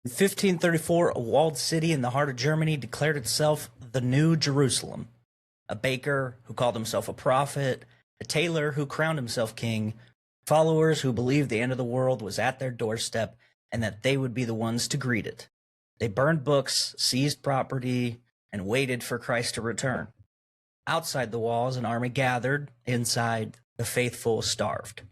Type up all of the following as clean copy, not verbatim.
In 1534, a walled city in the heart of Germany declared itself the New Jerusalem. A baker who called himself a prophet, a tailor who crowned himself king, followers who believed the end of the world was at their doorstep and that they would be the ones to greet it. They burned books, seized property, and waited for Christ to return. Outside the walls, an army gathered. Inside, the faithful starved.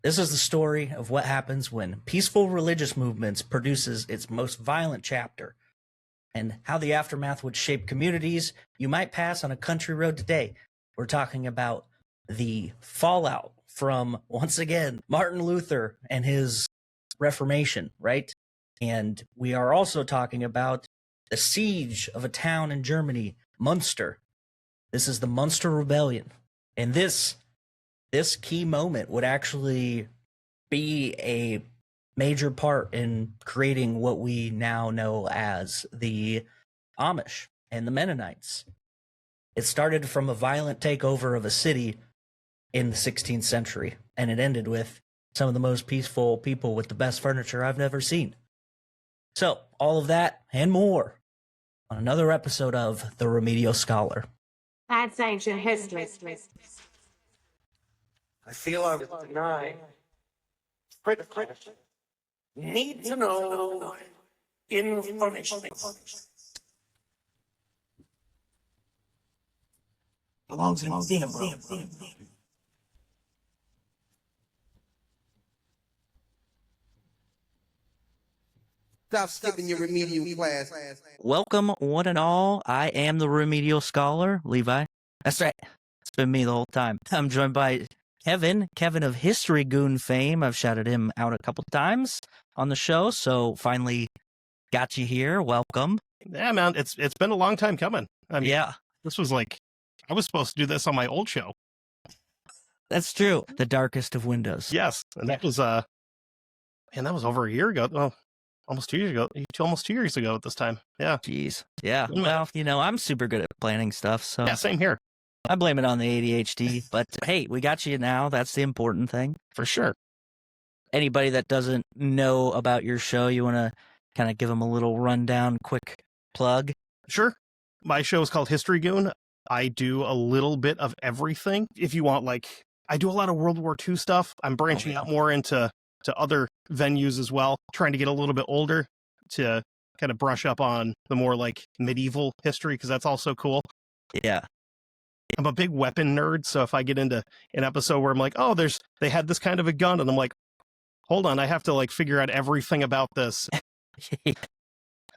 This is the story of what happens when peaceful religious movements produces its most violent chapter, and how the aftermath would shape communities you might pass on a country road today. We're talking about the fallout from, once again, Martin Luther and his Reformation, right? And we are also talking about the siege of a town in Germany, Munster. This is the Munster Rebellion. And this key moment would actually be a major part in creating what we now know as the Amish and the Mennonites. It started from a violent takeover of a city in the 16th century, and it ended with some of the most peaceful people with the best furniture I've never seen. So, all of that and more on another episode of The Remedial Scholar. That's ancient history. I feel I was denied. Need to know information. Belongs in a museum, bro. Stop skipping your remedial class. Welcome, one and all. I am the Remedial Scholar, Levi. That's right. It's been me the whole time. I'm joined by Kevin of History Goon fame. I've shouted him out a couple times on the show, so finally got you here. Welcome. Yeah, man, it's been a long time coming. I mean, yeah, this was like, I was supposed to do this on my old show. That's true. The darkest of windows. Yes, and that was that was over a year ago. Well, almost 2 years ago. Almost 2 years ago at this time. Yeah. Jeez. Yeah. Well, I'm super good at planning stuff, so Yeah, same here. I blame it on the ADHD. But hey, we got you now. That's the important thing. For sure. Anybody that doesn't know about your show, you want to kind of give them a little rundown, quick plug? Sure. My show is called History Goon. I do a little bit of everything. If you want, I do a lot of World War II stuff. I'm branching out more into other venues as well, trying to get a little bit older to kind of brush up on the more medieval history, because that's also cool. Yeah. I'm a big weapon nerd, so if I get into an episode where I'm like, oh, they had this kind of a gun, and I'm like, hold on, I have to figure out everything about this.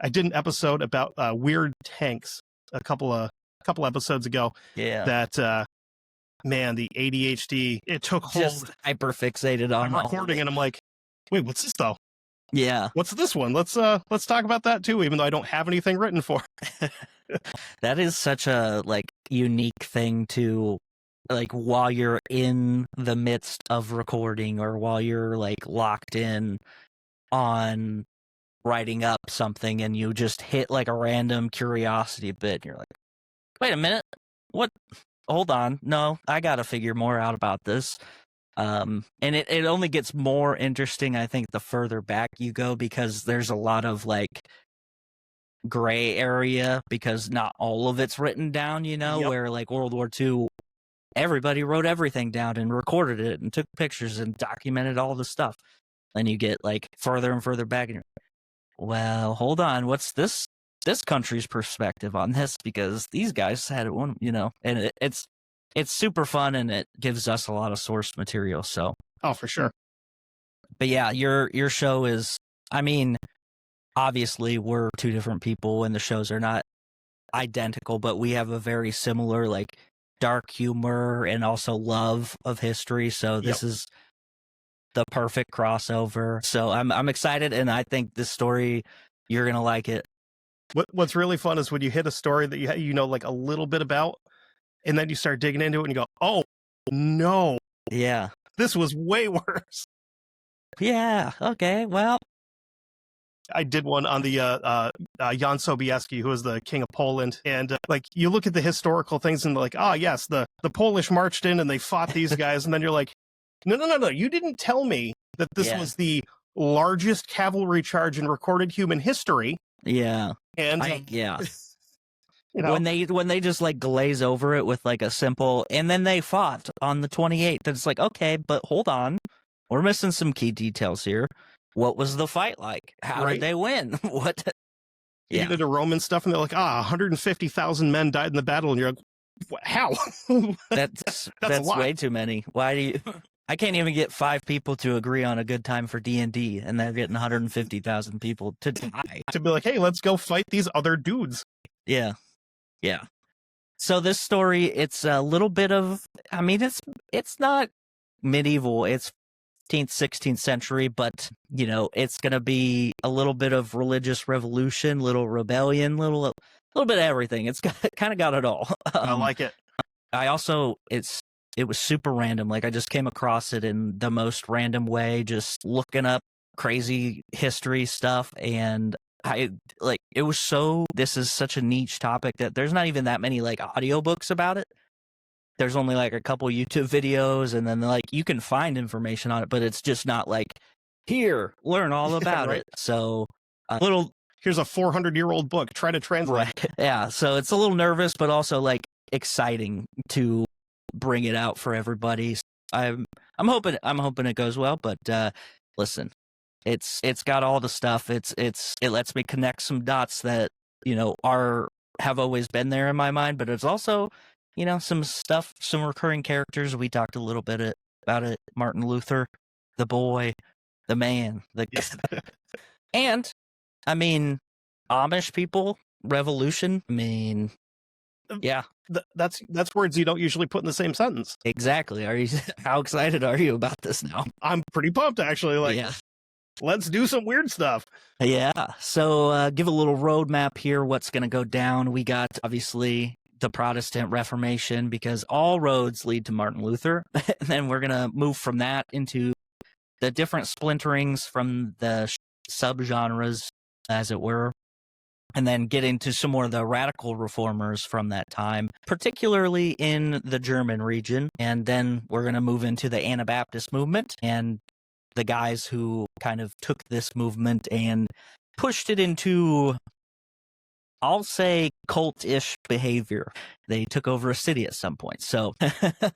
I did an episode about weird tanks a couple episodes ago. Yeah. That man, the ADHD, it took hold. Just hyperfixated on I'm recording, and I'm like, wait, what's this though? Yeah. What's this one? Let's talk about that too, even though I don't have anything written for. That is such a unique thing to while you're in the midst of recording, or while you're locked in on writing up something, and you just hit a random curiosity bit, and you're like, wait a minute, what? Hold on, no, I gotta figure more out about this. And it only gets more interesting, I think, the further back you go, because there's a lot of gray area, because not all of it's written down, Yep. where World War II, everybody wrote everything down and recorded it and took pictures and documented all the stuff. Then you get further and further back, and you're like, well, hold on, what's this country's perspective on this? Because these guys had it one, and it's super fun, and it gives us a lot of source material. So, Oh, for sure. but yeah, your show is, obviously we're two different people and the shows are not identical, but we have a very similar dark humor and also love of history. So this is the perfect crossover. So I'm excited, and I think this story, you're gonna like it. What's really fun is when you hit a story that you know a little bit about, and then you start digging into it and you go, oh no, Yeah. this was way worse. Yeah. Okay. Well. I did one on the Jan Sobieski, who was the king of Poland, and you look at the historical things and yes, the Polish marched in and they fought these guys, and then you're like, no, you didn't tell me that this was the largest cavalry charge in recorded human history. Yeah. And Yeah. you know, When they just like glaze over it with like a simple, and then they fought on the 28th. It's like, okay, but hold on, we're missing some key details here. What was the fight like? How Right. did they win? What? you get into Roman stuff, and they're like, 150,000 men died in the battle, and you're like, how? That's a lot. way too many. Why do you? I can't even get 5 people to agree on a good time for D&D, and they're getting 150,000 people to die. To be like, hey, let's go fight these other dudes. Yeah. Yeah. So this story, it's a little bit of, I mean, it's not medieval. It's 15th, 16th century, but, you know, it's going to be a little bit of religious revolution, little rebellion, little bit of everything. It's kind of got it all. I like it. I also, it was super random. Like, I just came across it in the most random way, just looking up crazy history stuff, and it was this is such a niche topic that there's not even that many like audiobooks about it. There's only like a couple YouTube videos, and then like you can find information on it, but it's just not like, here, learn all about right. it. So Here's a 400-year-old book. Try to translate. right. Yeah. So it's a little nervous, but also like exciting to bring it out for everybody. I'm hoping it goes well, but listen, it's got all the stuff. It lets me connect some dots that, you know, have always been there in my mind, but it's also, you know, some stuff, some recurring characters. We talked a little bit about it. Martin Luther, the boy, the man, and I mean, Amish people, revolution. I mean, yeah, That's words you don't usually put in the same sentence. exactly. How excited are you about this now? I'm pretty pumped, actually. Like, Yeah. let's do some weird stuff. Yeah. So give a little roadmap here. What's going to go down? We got, obviously, the Protestant Reformation, because all roads lead to Martin Luther. And then we're going to move from that into the different splinterings from the subgenres, as it were, and then get into some more of the radical reformers from that time, particularly in the German region. And then we're going to move into the Anabaptist movement and the guys who kind of took this movement and pushed it into, I'll say, cult-ish behavior. They took over a city at some point. So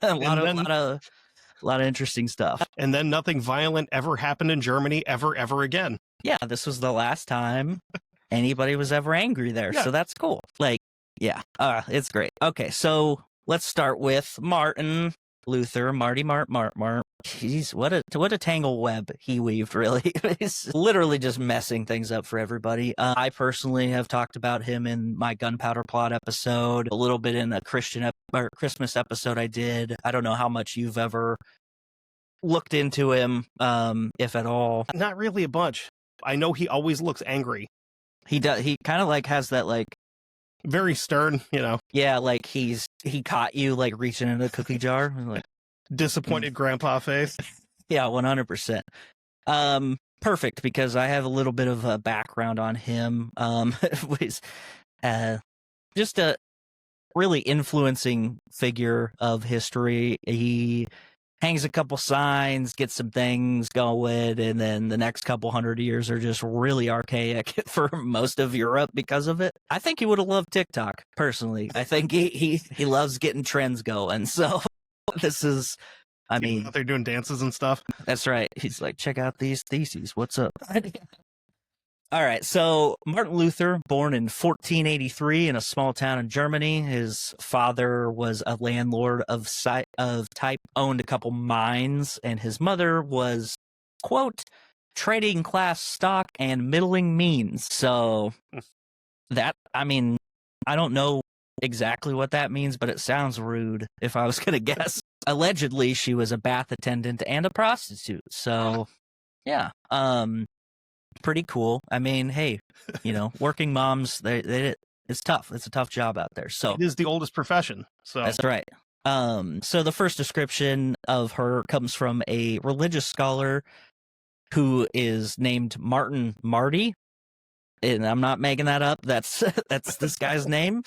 a lot of interesting stuff. And then nothing violent ever happened in Germany ever again. Yeah, this was the last time anybody was ever angry there. Yeah. So that's cool. Like, yeah, it's great. Okay, so let's start with Martin Luther, Marty Mart. Jeez, what a tangle web he weaved, really. He's literally just messing things up for everybody. I personally have talked about him in my Gunpowder Plot episode, a little bit in a Christmas episode I did. I don't know how much you've ever looked into him, if at all. Not really a bunch. I know he always looks angry. He does. He kind of like has that like, very stern, you know. yeah, like he caught you like reaching in a cookie jar, like, Disappointed grandpa face. yeah, 100%. Perfect, because I have a little bit of a background on him. Was just a really influencing figure of history. He hangs a couple signs, gets some things going, and then the next couple 100 years are just really archaic for most of Europe because of it. I think he would have loved TikTok, personally. I think he loves getting trends going. So this is, I mean, Out there doing dances and stuff. that's right. He's like, check out these theses. What's up? All right. So Martin Luther, born in 1483 in a small town in Germany. His father was a landlord of type, owned a couple mines, and his mother was, quote, trading class stock and middling means. So that, I mean, I don't know exactly what that means, but it sounds rude if I was going to guess. Allegedly, she was a bath attendant and a prostitute. So, yeah. Pretty cool. I mean, hey, you know, working moms, it's tough. It's a tough job out there. So It is the oldest profession. So that's right. So the first description of her comes from a religious scholar who is named Martin Marty, and I'm not making that up. That's this guy's name.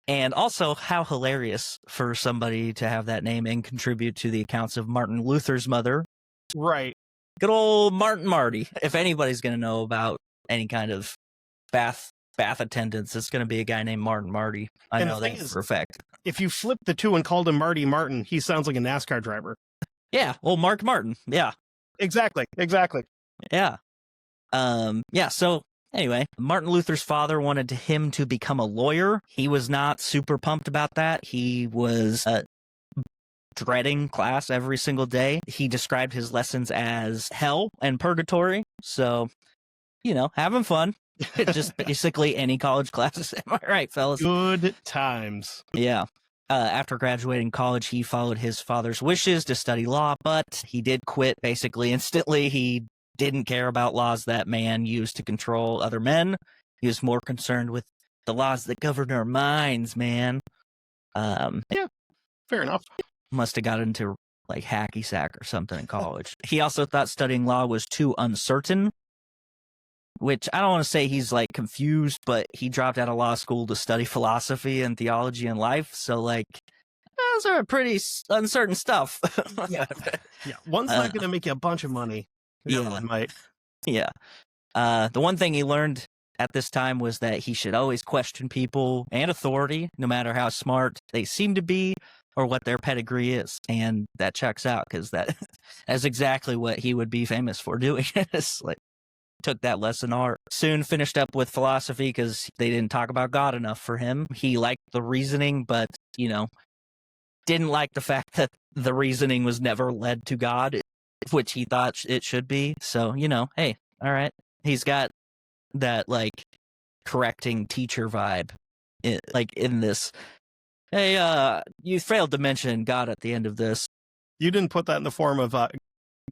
And also, how hilarious for somebody to have that name and contribute to the accounts of Martin Luther's mother. right. Good old Martin Marty. If anybody's going to know about any kind of bath attendance, it's going to be a guy named Martin Marty. I know that for a fact. If you flip the two and called him Marty Martin, he sounds like a NASCAR driver. Yeah, well, Mark Martin. Yeah. Exactly. Yeah. So anyway, Martin Luther's father wanted him to become a lawyer. He was not super pumped about that. He was dreading class every single day. He described his lessons as hell and purgatory. So, having fun. Just basically any college classes. Am I right, fellas? Good times. Yeah. After graduating college, he followed his father's wishes to study law, but he did quit basically instantly. He didn't care about laws that man used to control other men. He was more concerned with the laws that govern our minds, man. Yeah, fair enough. Must have got into like hacky sack or something in college. He also thought studying law was too uncertain, which I don't want to say he's like confused, but he dropped out of law school to study philosophy and theology and life. So like, those are pretty uncertain stuff. Yeah. One's not going to make you a bunch of money. The other one might. Yeah. The one thing he learned at this time was that he should always question people and authority, no matter how smart they seem to be or what their pedigree is. And that checks out because that's exactly what he would be famous for doing. It's like, took that lesson hard. Soon finished up with philosophy because they didn't talk about God enough for him. He liked the reasoning, but, didn't like the fact that the reasoning was never led to God, which he thought it should be. So, hey, all right. He's got that, like, correcting teacher vibe, in this. Hey, you failed to mention God at the end of this. You didn't put that in the form of,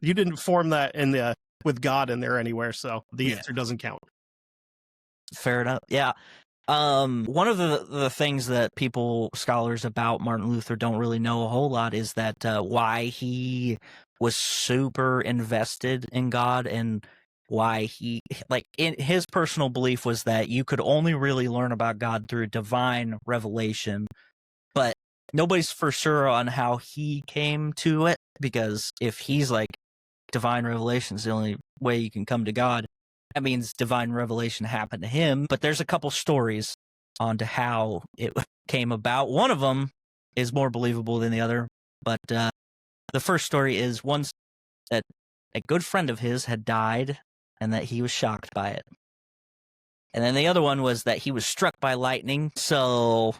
you didn't form that in the, with God in there anywhere, so the answer doesn't count. Fair enough. Yeah. One of the things that scholars about Martin Luther don't really know a whole lot is that why he was super invested in God and why he, in his personal belief was that you could only really learn about God through divine revelation, but nobody's for sure on how he came to it, because if he's like, divine revelation is the only way you can come to God, that means divine revelation happened to him. But there's a couple stories on to how it came about. One of them is more believable than the other, but the first story is once that a good friend of his had died and that he was shocked by it. And then the other one was that he was struck by lightning. So,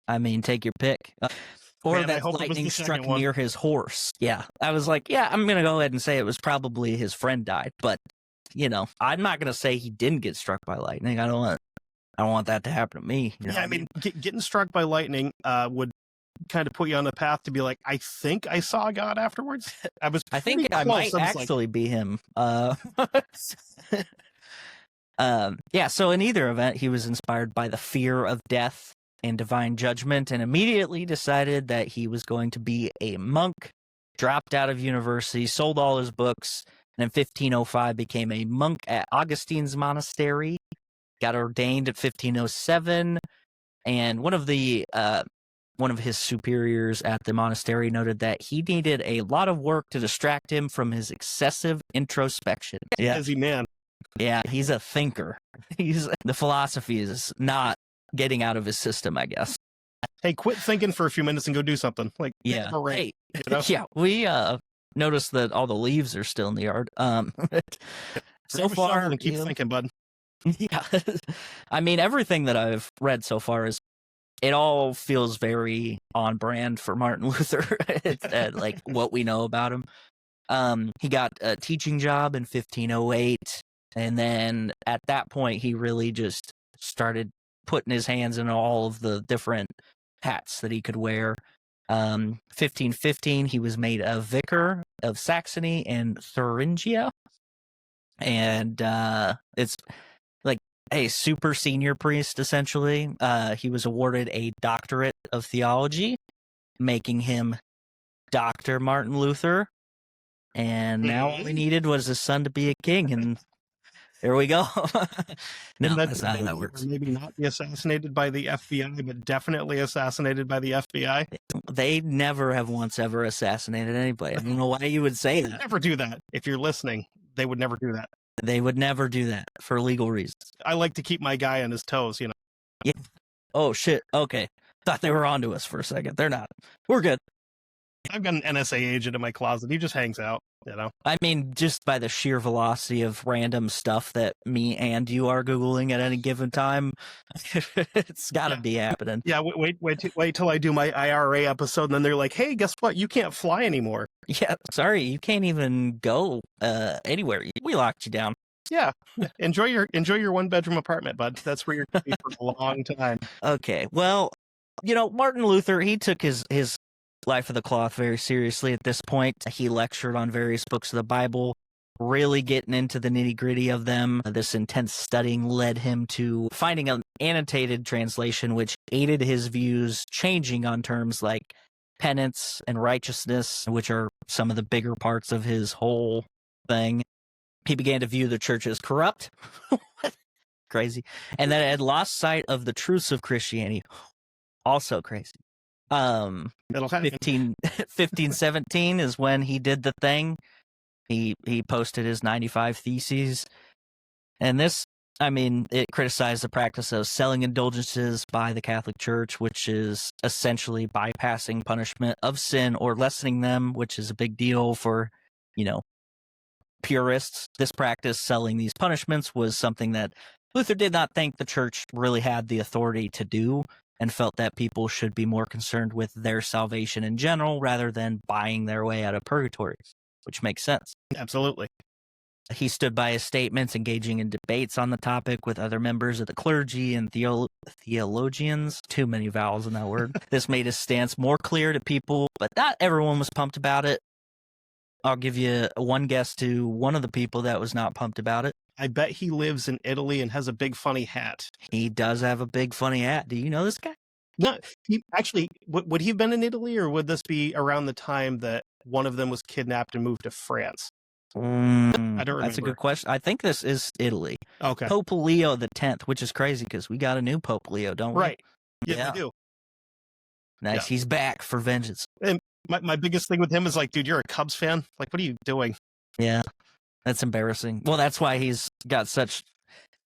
I mean, take your pick. Or Man, that lightning struck near his horse. Yeah. I was like, yeah, I'm going to go ahead and say it was probably his friend died. But, I'm not going to say he didn't get struck by lightning. I don't want that to happen to me. I mean, getting struck by lightning would kind of put you on the path to be like, I think I saw God afterwards. I think I might actually be him. So in either event, he was inspired by the fear of death and divine judgment, and immediately decided that he was going to be a monk, dropped out of university, sold all his books, and in 1505 became a monk at Augustine's monastery, got ordained at 1507, and one of his superiors at the monastery noted that he needed a lot of work to distract him from his excessive introspection. Yeah. Busy man. Yeah, he's a thinker. The philosophy is not getting out of his system, I guess. Hey, quit thinking for a few minutes and go do something. Like, yeah. Hey, yeah, we noticed that all the leaves are still in the yard. So far, and keep thinking, bud. Yeah. I mean, everything that I've read so far it all feels very on brand for Martin Luther. Like what we know about him. He got a teaching job in 1508, and then at that point, he really just started putting his hands in all of the different hats that he could wear. 1515, he was made a vicar of Saxony and Thuringia, and it's like a super senior priest, essentially. He was awarded a doctorate of theology, making him Dr. Martin Luther, and now all he needed was his son to be a king, and Here we go. No, And that that's not how that works. maybe not be assassinated by the FBI, but definitely assassinated by the FBI. They never have once ever assassinated anybody. I don't know why you would say that. Never do that. If you're listening, they would never do that. They would never do that for legal reasons. I like to keep my guy on his toes, you know. Yeah. Oh, shit. Okay. Thought they were onto us for a second. They're not. We're good. I've got an NSA agent in my closet. He just hangs out, you know. I mean, just by the sheer velocity of random stuff that me and you are Googling at any given time, it's got to be happening. Yeah, wait till I do my IRA episode, and then they're like, "Hey, guess what? You can't fly anymore." Yeah, sorry, you can't even go anywhere. We locked you down. Yeah, enjoy your 1-bedroom apartment, bud. That's where you're going to be for a long time. Okay, well, Martin Luther, he took his life of the cloth very seriously at this point. He lectured on various books of the Bible, really getting into the nitty-gritty of them. This intense studying led him to finding an annotated translation which aided his views changing on terms like penance and righteousness, which are some of the bigger parts of his whole thing. He began to view the church as corrupt. Crazy. And that it had lost sight of the truths of Christianity. Also crazy. It'll happen. 1517 is when he did the thing. He posted his 95 Theses. And this, it criticized the practice of selling indulgences by the Catholic Church, which is essentially bypassing punishment of sin or lessening them, which is a big deal for, purists. This practice, selling these punishments, was something that Luther did not think the church really had the authority to do, and felt that people should be more concerned with their salvation in general rather than buying their way out of purgatory, which makes sense. Absolutely. He stood by his statements, engaging in debates on the topic with other members of the clergy and theologians. Too many vowels in that word. This made his stance more clear to people, but not everyone was pumped about it. I'll give you one guess to one of the people that was not pumped about it. I bet he lives in Italy and has a big funny hat. He does have a big funny hat. Do you know this guy? No, would he have been in Italy, or would this be around the time that one of them was kidnapped and moved to France? I don't remember. That's a good question. I think this is Italy. Okay. Pope Leo X, which is crazy because we got a new Pope Leo, don't we? Right. Yeah, we do. Nice. Yeah. He's back for vengeance. And my biggest thing with him is like, dude, you're a Cubs fan? Like, what are you doing? Yeah. That's embarrassing. Well, that's why he's got such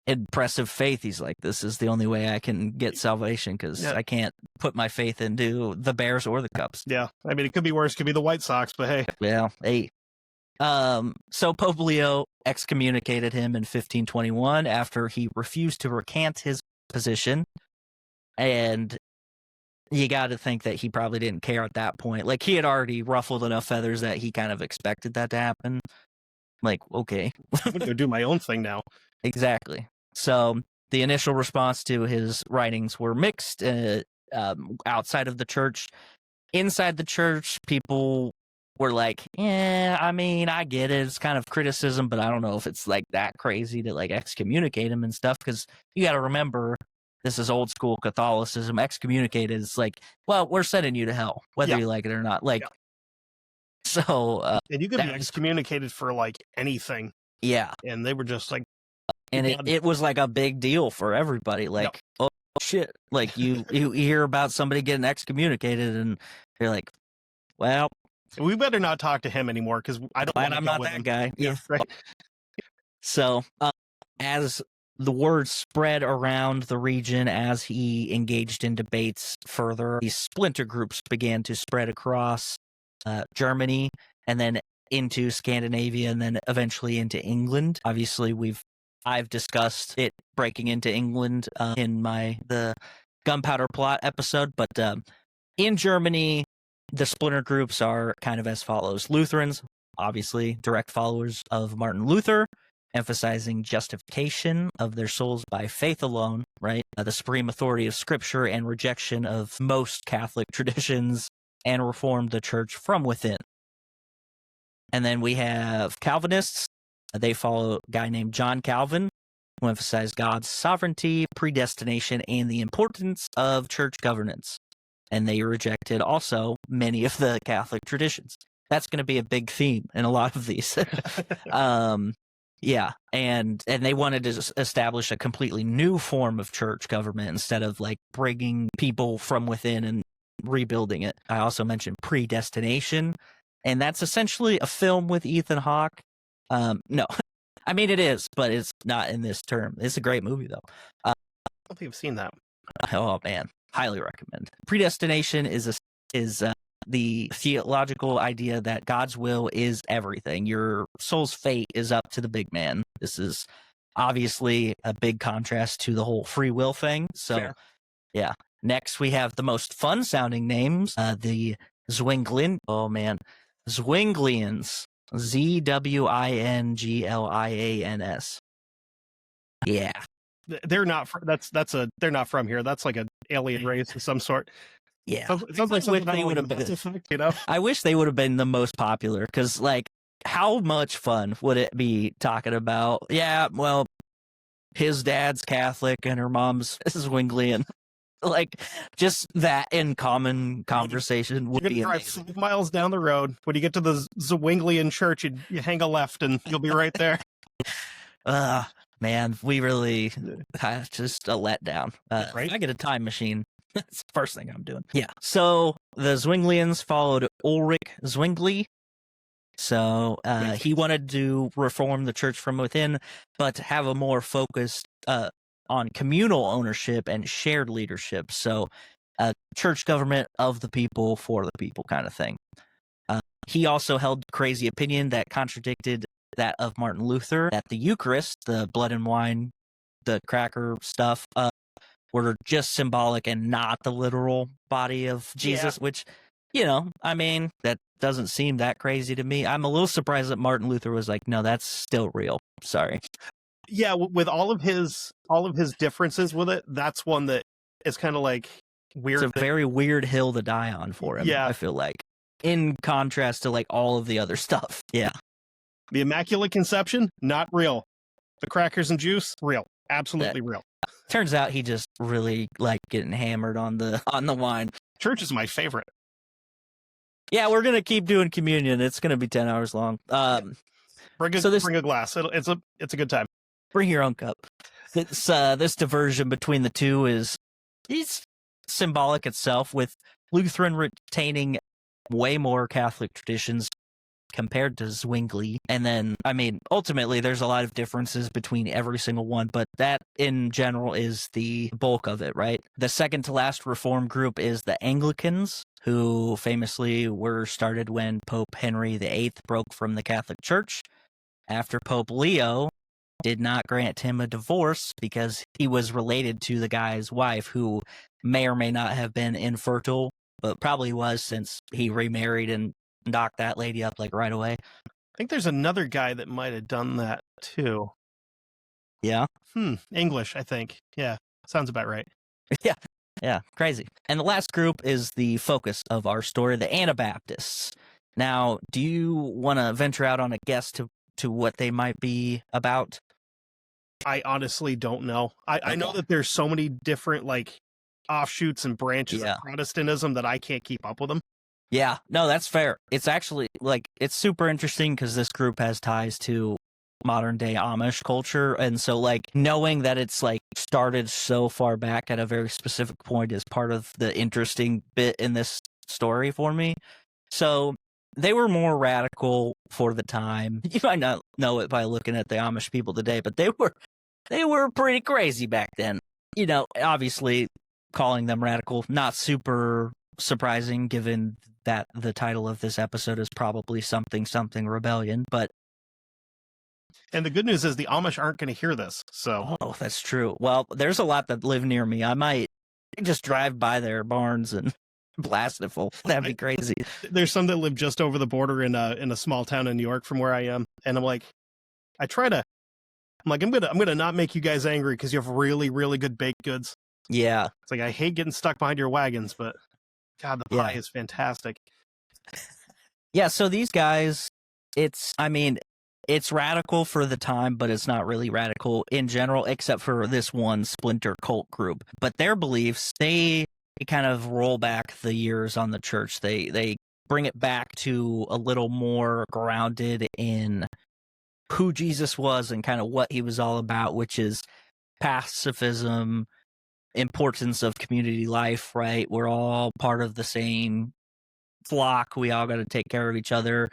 impressive faith. He's like, this is the only way I can get salvation because I can't put my faith into the Bears or the Cubs. Yeah. It could be worse. It could be the White Sox, but hey. Yeah. Hey. So Pope Leo excommunicated him in 1521 after he refused to recant his position. And you got to think that he probably didn't care at that point. Like, he had already ruffled enough feathers that he kind of expected that to happen. Like, okay. I'm going to do my own thing now. Exactly. So the initial response to his writings were mixed outside of the church. Inside the church, people were like, I get it. It's kind of criticism, but I don't know if it's like that crazy to like excommunicate him and stuff. Because you got to remember, this is old school Catholicism. Excommunicated is like, well, we're sending you to hell, whether you like it or not. Like, so. And you could be excommunicated for like anything. Yeah. And they were just like. And it was like a big deal for everybody. Like, oh shit. Like you hear about somebody getting excommunicated and you're like, well. We better not talk to him anymore because I'm not that guy. Yeah, right. So, as the word spread around the region, as he engaged in debates further, these splinter groups began to spread across Germany and then into Scandinavia and then eventually into England. Obviously, I've discussed it breaking into England in the Gunpowder Plot episode, but in Germany, the splinter groups are kind of as follows. Lutherans, obviously direct followers of Martin Luther, emphasizing justification of their souls by faith alone, right? The supreme authority of Scripture and rejection of most Catholic traditions, and reformed the church from within. And then we have Calvinists. They follow a guy named John Calvin, who emphasized God's sovereignty, predestination, and the importance of church governance. And they rejected also many of the Catholic traditions. That's going to be a big theme in a lot of these. Yeah, and they wanted to establish a completely new form of church government instead of like bringing people from within and rebuilding it. I also mentioned Predestination, and that's essentially a film with Ethan Hawke. No, I mean it is, but it's not in this term. It's a great movie though. I don't think I've seen that. Oh man, highly recommend. Predestination is the theological idea that God's will is everything. Your soul's fate is up to the big man. This is obviously a big contrast to the whole free will thing. So, Fair. Yeah. Next, we have the most fun sounding names, the Zwinglians. Zwinglians. Yeah. They're not. They're not from here. That's like an alien race of some sort. Yeah. It sounds like something they would have been. You know. I wish they would have been the most popular because, like, how much fun would it be talking about? Yeah, well, his dad's Catholic and her mom's Zwinglian. Like, just that in common conversation would You're be gonna drive amazing. 5 miles down the road. When you get to the Zwinglian church, you hang a left and you'll be right there. Man, we really just a letdown. Right? If I get a time machine, that's the first thing I'm doing. Yeah. So the Zwinglians followed Ulrich Zwingli. So he wanted to reform the church from within, but have a more focused on communal ownership and shared leadership. So church government of the people, for the people kind of thing. He also held crazy opinion that contradicted that of Martin Luther, that the Eucharist, the blood and wine, the cracker stuff, were just symbolic and not the literal body of Jesus, which, you know, I mean, that doesn't seem that crazy to me. I'm a little surprised that Martin Luther was like, no, that's still real. Sorry. Yeah, with all of his differences with it, that's one that is kind of like weird. It's a very weird hill to die on for him. Yeah. I feel like, in contrast to like all of the other stuff. Yeah. The Immaculate Conception, not real. The crackers and juice, real. Absolutely real. Turns out he just really liked getting hammered on the wine. Church is my favorite. Yeah, we're gonna keep doing communion. It's gonna be 10 hours long. Bring a glass. It's a good time. Bring your own cup. This diversion between the two is symbolic itself, with Lutheran retaining way more Catholic traditions compared to Zwingli. And then, I mean, ultimately, there's a lot of differences between every single one, but that in general is the bulk of it, right? The second to last reform group is the Anglicans, who famously were started when Pope Henry VIII broke from the Catholic Church after Pope Leo did not grant him a divorce because he was related to the guy's wife, who may or may not have been infertile, but probably was, since he remarried and knocked that lady up like right away. I think there's another guy that might have done that too. Yeah. English, I think. Yeah, sounds about right. Yeah, crazy. And the last group is the focus of our story, the Anabaptists. Now, do you want to venture out on a guess to what they might be about? I honestly don't know. I know that there's so many different like offshoots and branches of Protestantism that I can't keep up with them. Yeah, no, that's fair. It's actually like, it's super interesting because this group has ties to modern day Amish culture. And so like knowing that it's like started so far back at a very specific point is part of the interesting bit in this story for me. So they were more radical for the time. You might not know it by looking at the Amish people today, but they were pretty crazy back then. You know, obviously calling them radical, not super surprising given that the title of this episode is probably something rebellion, but and the good news is the Amish aren't going to hear this. So that's true. Well, there's a lot that live near me. I might just drive by their barns and blast it full. That'd be crazy. There's some that live just over the border in a small town in New York from where I am, and I'm like, I'm gonna not make you guys angry because you have really, really good baked goods. Yeah, it's like I hate getting stuck behind your wagons, but God, the pie is fantastic. Yeah, so these guys, it's radical for the time, but it's not really radical in general, except for this one splinter cult group. But their beliefs, they kind of roll back the years on the church. They bring it back to a little more grounded in who Jesus was and kind of what he was all about, which is pacifism, importance of community life, right? We're all part of the same flock. We all got to take care of each other.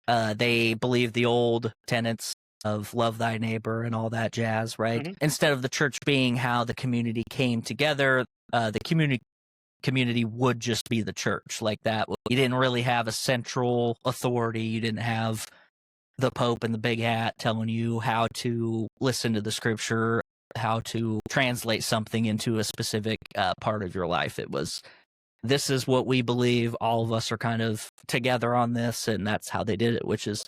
They believe the old tenets of love thy neighbor and all that jazz, right? Mhm. Instead of the church being how the community came together, the community would just be the church like that. You didn't really have a central authority. You didn't have the Pope and the big hat telling you how to listen to the scripture, how to translate something into a specific part of your life. It was, this is what we believe. All of us are kind of together on this, and that's how they did it, which is,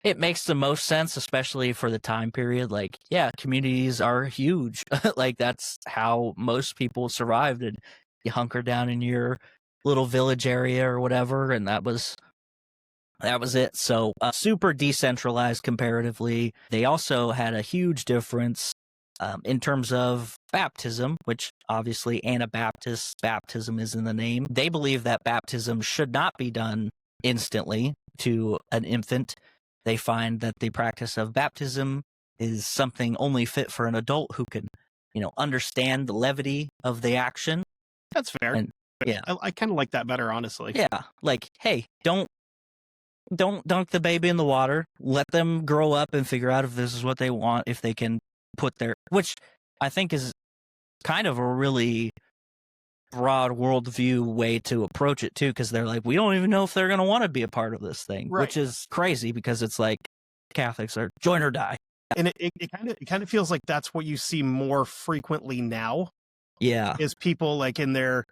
it makes the most sense, especially for the time period. Like, yeah, communities are huge. Like, that's how most people survived. And you hunker down in your little village area or whatever, and that was it. So super decentralized comparatively. They also had a huge difference in terms of baptism, which obviously Anabaptist baptism is in the name. They believe that baptism should not be done instantly to an infant. They find that the practice of baptism is something only fit for an adult who can, understand the levity of the action. That's fair. And yeah, I kind of like that better, honestly. yeah, like, hey, don't dunk the baby in the water. Let them grow up and figure out if this is what they want, if they can put their, which I think is kind of a really broad worldview way to approach it too, because they're like, we don't even know if they're going to want to be a part of this thing, Right. which is crazy because it's like Catholics are join or die. And it kind of feels like that's what you see more frequently now. Yeah, Is people like in their,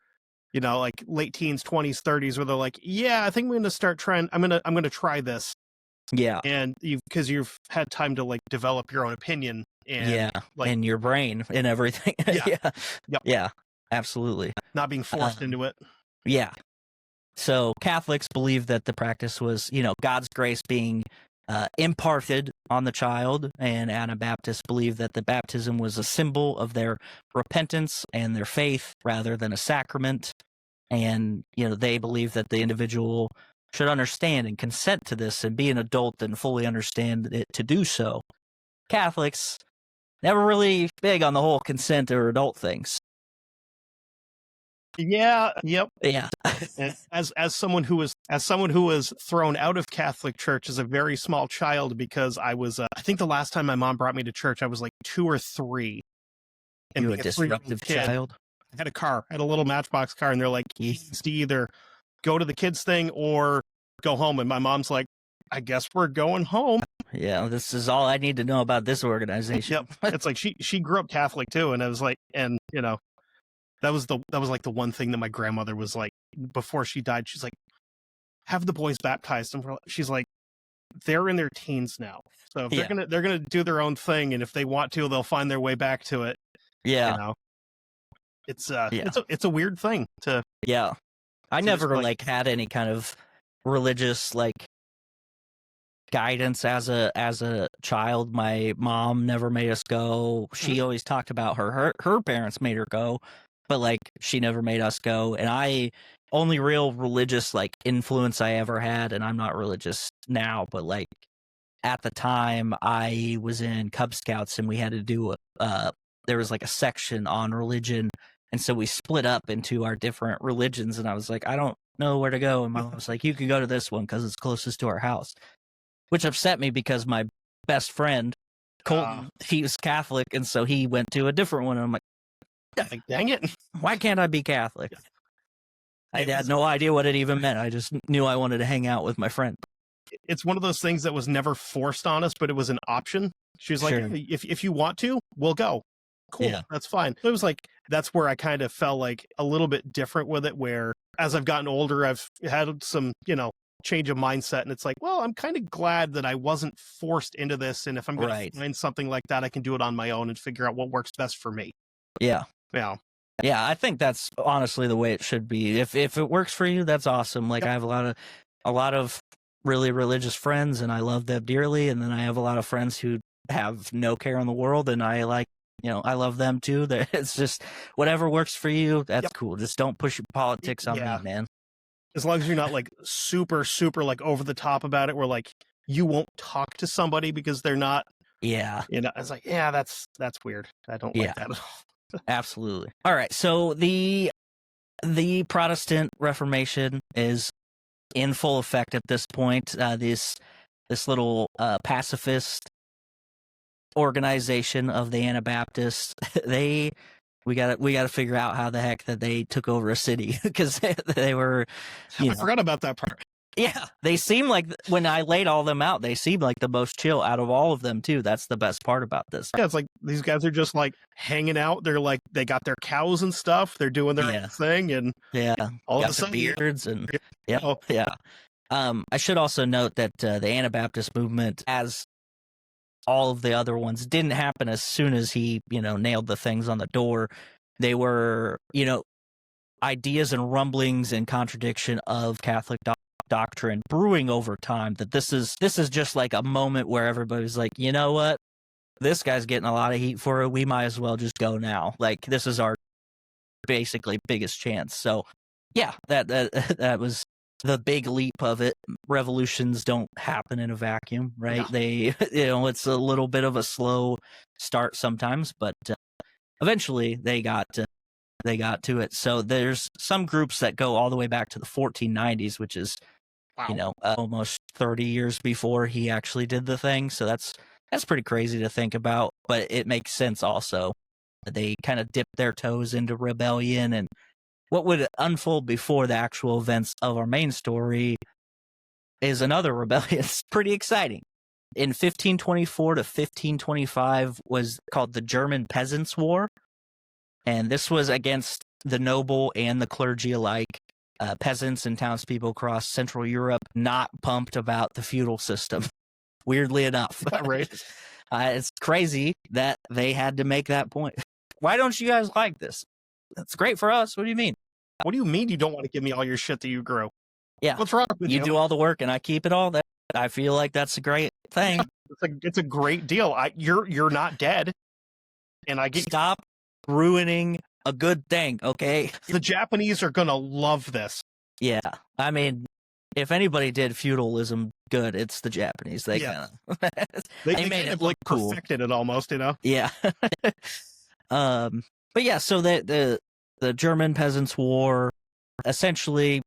like late teens, 20s, 30s, where they're like, yeah, I think I'm going to start trying. I'm going to try this. yeah, And because you've had time to like develop your own opinion and yeah, like in your brain and everything. Yeah. Yeah, Yep. yeah, absolutely. not being forced into it. Yeah. So Catholics believe that the practice was, God's grace being imparted on the child, and Anabaptists believe that the baptism was a symbol of their repentance and their faith rather than a sacrament. And, they believe that the individual should understand and consent to this and be an adult and fully understand it to do so. Catholics never really big on the whole consent or adult things. Yeah. Yep. Yeah. And as someone who was thrown out of Catholic church as a very small child, because I was, I think the last time my mom brought me to church, I was like 2 or 3. And You a being a 3-year-old disruptive kid, child. I had a car, I had a little Matchbox car, and they're like, you need to either go to the kids thing or go home. And my mom's like, I guess we're going home. Yeah, this is all I need to know about this organization. Yep. It's like she grew up Catholic too, and I was like, and that was like the one thing that my grandmother was like before she died. She's like, have the boys baptized, and she's like, they're in their teens now, so if they're gonna do their own thing, and if they want to, they'll find their way back to it. Yeah, it's a weird thing to. Yeah, I to never just, like had any kind of religious like guidance as a child. My mom never made us go. She always talked about her parents made her go, but like she never made us go. And I only real religious like influence I ever had, and I'm not religious now, but like at the time I was in Cub Scouts and we had to do there was like a section on religion, and so we split up into our different religions, and I was like, I don't know where to go, and my mom was like, you could go to this one because it's closest to our house, which upset me because my best friend Colton, he was Catholic, and so he went to a different one, and I'm like, dang it, why can't I be Catholic? I had no idea what it even meant. I just knew I wanted to hang out with my friend. It's one of those things that was never forced on us, but it was an option. She was like, Sure. hey, if you want to, we'll go. Cool, Yeah. that's fine. It was like, that's where I kind of felt like a little bit different with it, where as I've gotten older, I've had some, change of mindset, and it's like, well, I'm kind of glad that I wasn't forced into this, and if I'm going to find something like that, I can do it on my own and figure out what works best for me. Yeah. Yeah. Yeah, I think that's honestly the way it should be. If it works for you, that's awesome. Like I have a lot of really religious friends, and I love them dearly, and then I have a lot of friends who have no care in the world, and I like, I love them too. It's just whatever works for you, that's cool. Just don't push your politics on me, man. As long as you're not like super, super like over the top about it, where like you won't talk to somebody because they're not, Yeah. it's like, yeah, that's weird. I don't like that at all. Absolutely. All right. So the Protestant Reformation is in full effect at this point. This little pacifist organization of the Anabaptists, we got to figure out how the heck that they took over a city, because they were, I forgot about that part. Yeah, they seem like, when I laid all them out, they seem like the most chill out of all of them too. That's the best part about this. Yeah, it's like these guys are just like hanging out. They're like, they got their cows and stuff. They're doing their own thing, and all of a sudden, beards and I should also note that the Anabaptist movement, as all of the other ones, didn't happen as soon as he, nailed the things on the door. They were, ideas and rumblings and contradiction of Catholic doctrine brewing over time, that this is just like a moment where everybody's like, you know what, this guy's getting a lot of heat for it, we might as well just go now. Like, this is our basically biggest chance. So yeah, that was the big leap of it. Revolutions don't happen in a vacuum, right? No. They it's a little bit of a slow start sometimes, but eventually they got to it. So there's some groups that go all the way back to the 1490s, which is almost 30 years before he actually did the thing. So that's pretty crazy to think about, but it makes sense also. They kind of dipped their toes into rebellion, and what would unfold before the actual events of our main story is another rebellion. It's pretty exciting. In 1524 to 1525 was called the German Peasants' War, and this was against the noble and the clergy alike. Peasants and townspeople across Central Europe not pumped about the feudal system, weirdly enough. Right. It's crazy that they had to make that point. Why don't you guys like this? That's great for us. What do you mean? What do you mean you don't want to give me all your shit that you grew? Yeah. What's wrong with you? You do all the work and I keep it all. That I feel like that's a great thing. It's a great deal. You're not dead, and I get. Stop ruining a good thing, okay? The Japanese are gonna love this. Yeah, I mean, if anybody did feudalism good, it's the Japanese. They kind of they made it look cool. Perfected it almost, Yeah. But yeah, so the German Peasants' War, essentially,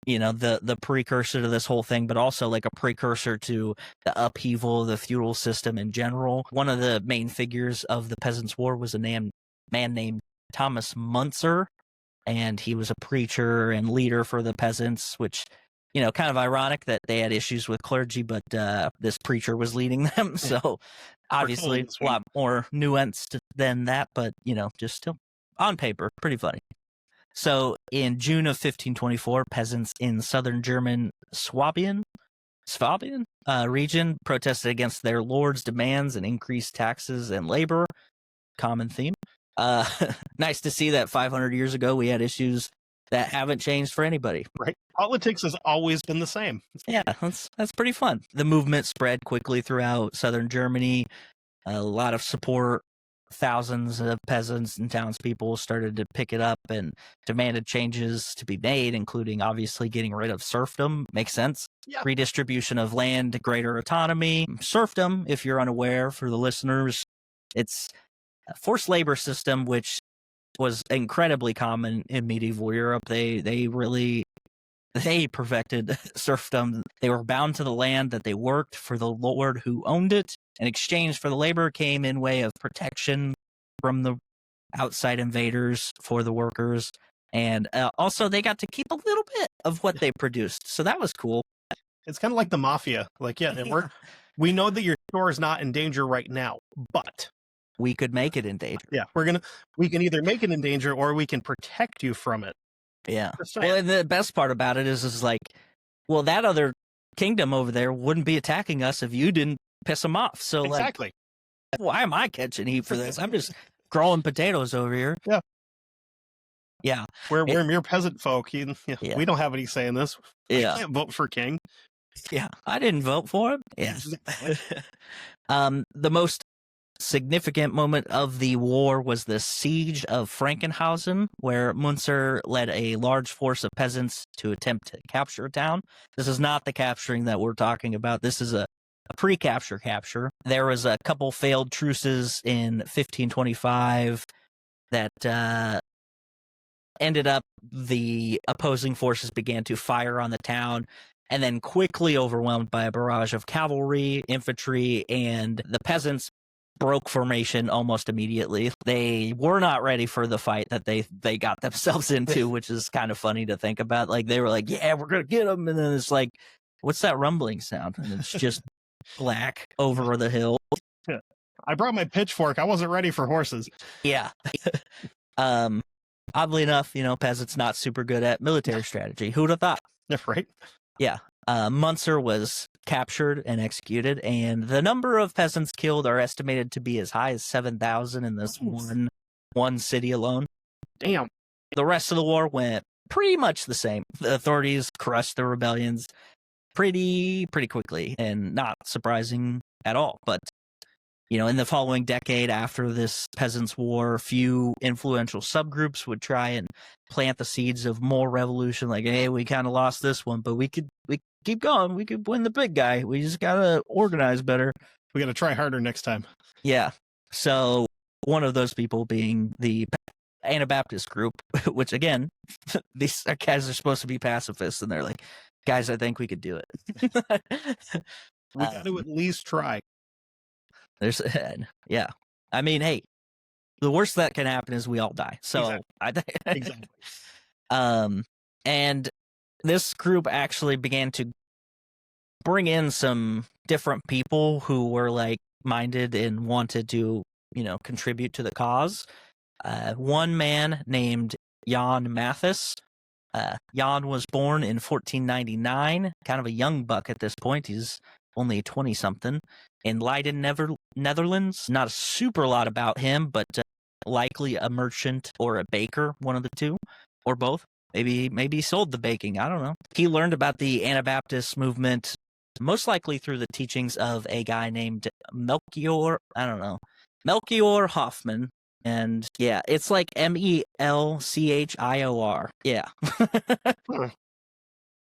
the precursor to this whole thing, but also like a precursor to the upheaval of the feudal system in general. One of the main figures of the Peasants' War was a man named Thomas Munzer, and he was a preacher and leader for the peasants, which, kind of ironic that they had issues with clergy, but this preacher was leading them. So obviously a lot more nuanced than that, but, just still on paper, pretty funny. So in June of 1524, peasants in southern German Swabian region protested against their lord's demands and increased taxes and labor. Common theme. Nice to see that 500 years ago we had issues that haven't changed for anybody. Right. Politics has always been the same. Yeah, that's pretty fun. The movement spread quickly throughout southern Germany. A lot of support. Thousands of peasants and townspeople started to pick it up and demanded changes to be made, including obviously getting rid of serfdom. Makes sense. Yeah. Redistribution of land, greater autonomy. Serfdom, if you're unaware for the listeners, it's a forced labor system, which was incredibly common in medieval Europe. They perfected serfdom. They were bound to the land that they worked for the lord who owned it. In exchange for the labor came in way of protection from the outside invaders for the workers. And also they got to keep a little bit of what they produced. So that was cool. It's kind of like the mafia. Like, we know that your store is not in danger right now, but we could make it in danger. Yeah, we can either make it in danger or we can protect you from it. Yeah. Well, and the best part about it is like, well, that other kingdom over there wouldn't be attacking us if you didn't piss them off. So exactly. Like, why am I catching heat for this? I'm just growing potatoes over here. Yeah. Yeah. We're mere peasant folk. We don't have any say in this. Yeah. I can't vote for king. Yeah. I didn't vote for him. Yeah. The most significant moment of the war was the siege of Frankenhausen, where Munzer led a large force of peasants to attempt to capture a town. This is not the capturing that we're talking about. This is a a pre-capture capture. There was a couple failed truces in 1525 that ended up the opposing forces began to fire on the town and then quickly overwhelmed by a barrage of cavalry, infantry, and the peasants broke formation almost immediately. They were not ready for the fight that they got themselves into, which is kind of funny to think about. Like, they were like, yeah, we're going to get them. And then it's like, what's that rumbling sound? And it's just black over the hill. I brought my pitchfork. I wasn't ready for horses. Yeah. Oddly enough, peasants not super good at military strategy. Who'd have thought? Right? Yeah. Munster was captured and executed, and the number of peasants killed are estimated to be as high as 7,000 in this one city alone. Damn. The rest of the war went pretty much the same. The authorities crushed the rebellions pretty quickly, and not surprising at all. But in the following decade after this peasants' war, few influential subgroups would try and plant the seeds of more revolution. Like, hey, we kind of lost this one, but we keep going. We could win the big guy. We just gotta organize better. We gotta try harder next time. Yeah. So one of those people being the Anabaptist group, which again, these guys are supposed to be pacifists, and they're like, guys, I think we could do it. We got to at least try. There's, yeah. I mean, hey, the worst that can happen is we all die. So Exactly. And this group actually began to bring in some different people who were like minded and wanted to, contribute to the cause. One man named Jan Mathis. Jan was born in 1499, kind of a young buck at this point. He's only 20-something, in Leiden, Netherlands. Not a super lot about him, but likely a merchant or a baker, one of the two, or both. Maybe he sold the baking. I don't know. He learned about the Anabaptist movement most likely through the teachings of a guy named Melchior Hoffman. And yeah, it's like Melchior. Yeah.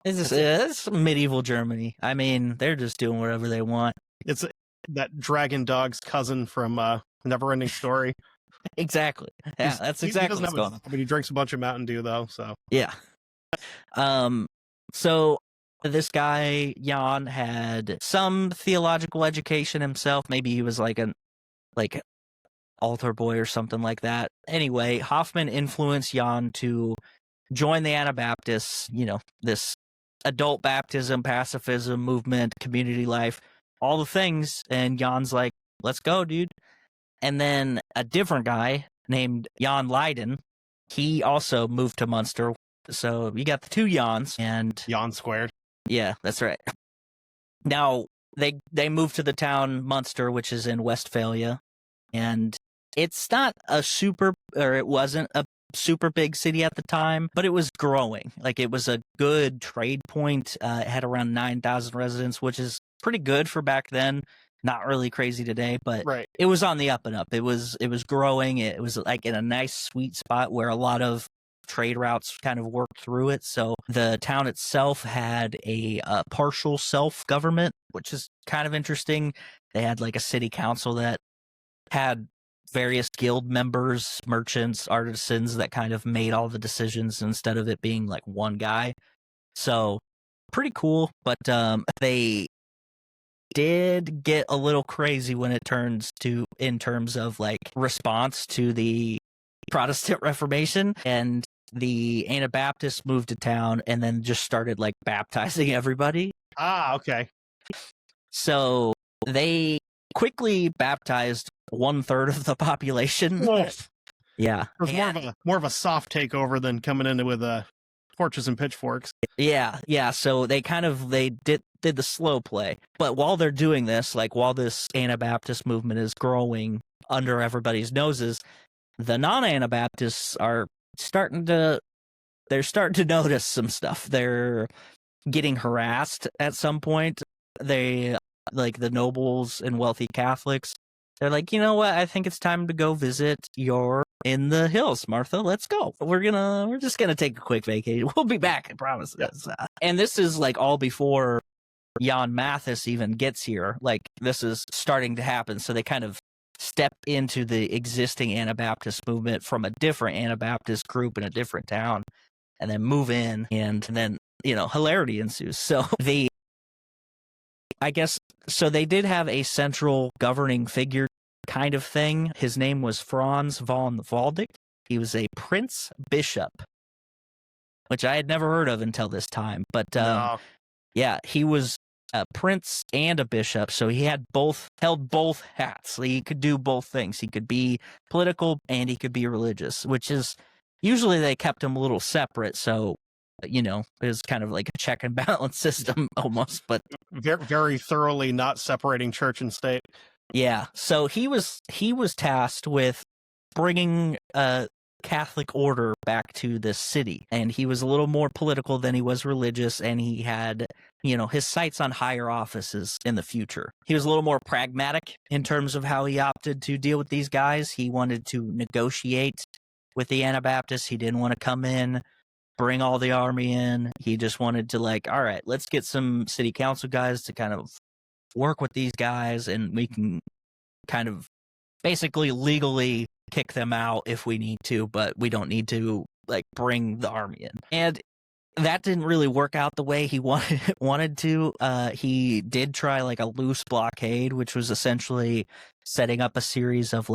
It's medieval Germany. I mean, they're just doing whatever they want. It's that dragon dog's cousin from Neverending Story. Exactly. Yeah, that's exactly what's going on. But he drinks a bunch of Mountain Dew, though, so. Yeah. So this guy, Jan, had some theological education himself. Maybe he was like altar boy or something like that. Anyway, Hoffman influenced Jan to join the Anabaptists, this adult baptism, pacifism movement, community life, all the things. And Jan's like, let's go, dude. And then a different guy named Jan Leiden, he also moved to Munster. So you got the two Jans. And Jan squared. Yeah, that's right. Now, they moved to the town Munster, which is in Westphalia. And it's not it wasn't a super big city at the time, but it was growing. Like, it was a good trade point. It had around 9,000 residents, which is pretty good for back then. Not really crazy today, but right. It was on the up and up. It was growing. It was like in a nice sweet spot where a lot of trade routes kind of worked through it. So the town itself had a partial self-government, which is kind of interesting. They had like a city council that had various guild members, merchants, artisans that kind of made all the decisions instead of it being like one guy. So pretty cool, but they did get a little crazy when it turns to in terms of like response to the Protestant Reformation, and the Anabaptists moved to town and then just started like baptizing everybody. Ah, okay. So they quickly baptized 1/3 of the population. Yeah. It was more of a soft takeover than coming in with torches and pitchforks. Yeah. So they did the slow play. But while they're doing this, like while this Anabaptist movement is growing under everybody's noses, the non-Anabaptists are starting to notice some stuff. They're getting harassed at some point. They, like the nobles and wealthy Catholics, they're like, you know what? I think it's time to go visit in the hills, Martha. Let's go. We're just gonna take a quick vacation. We'll be back, I promise. Yeah. And this is like all before Jan Mathis even gets here, like this is starting to happen. So they kind of step into the existing Anabaptist movement from a different Anabaptist group in a different town, and then move in, and then, hilarity ensues. So I guess, so they did have a central governing figure kind of thing. His name was Franz von Waldeck. He was a prince bishop, which I had never heard of until this time. But yeah, he was a prince and a bishop, so he held both hats. He could do both things. He could be political and he could be religious, which is usually they kept him a little separate. So it was kind of like a check and balance system almost, but very, very thoroughly not separating church and state. Yeah, so he was tasked with bringing a Catholic order back to this city, and he was a little more political than he was religious, and he had, his sights on higher offices in the future. He was a little more pragmatic in terms of how he opted to deal with these guys. He wanted to negotiate with the Anabaptists. He didn't want to come in, bring all the army in. He just wanted to all right, let's get some city council guys to kind of work with these guys, and we can kind of basically legally kick them out if we need to, but we don't need to bring the army in. And that didn't really work out the way he wanted to. He did try a loose blockade, which was essentially setting up a series of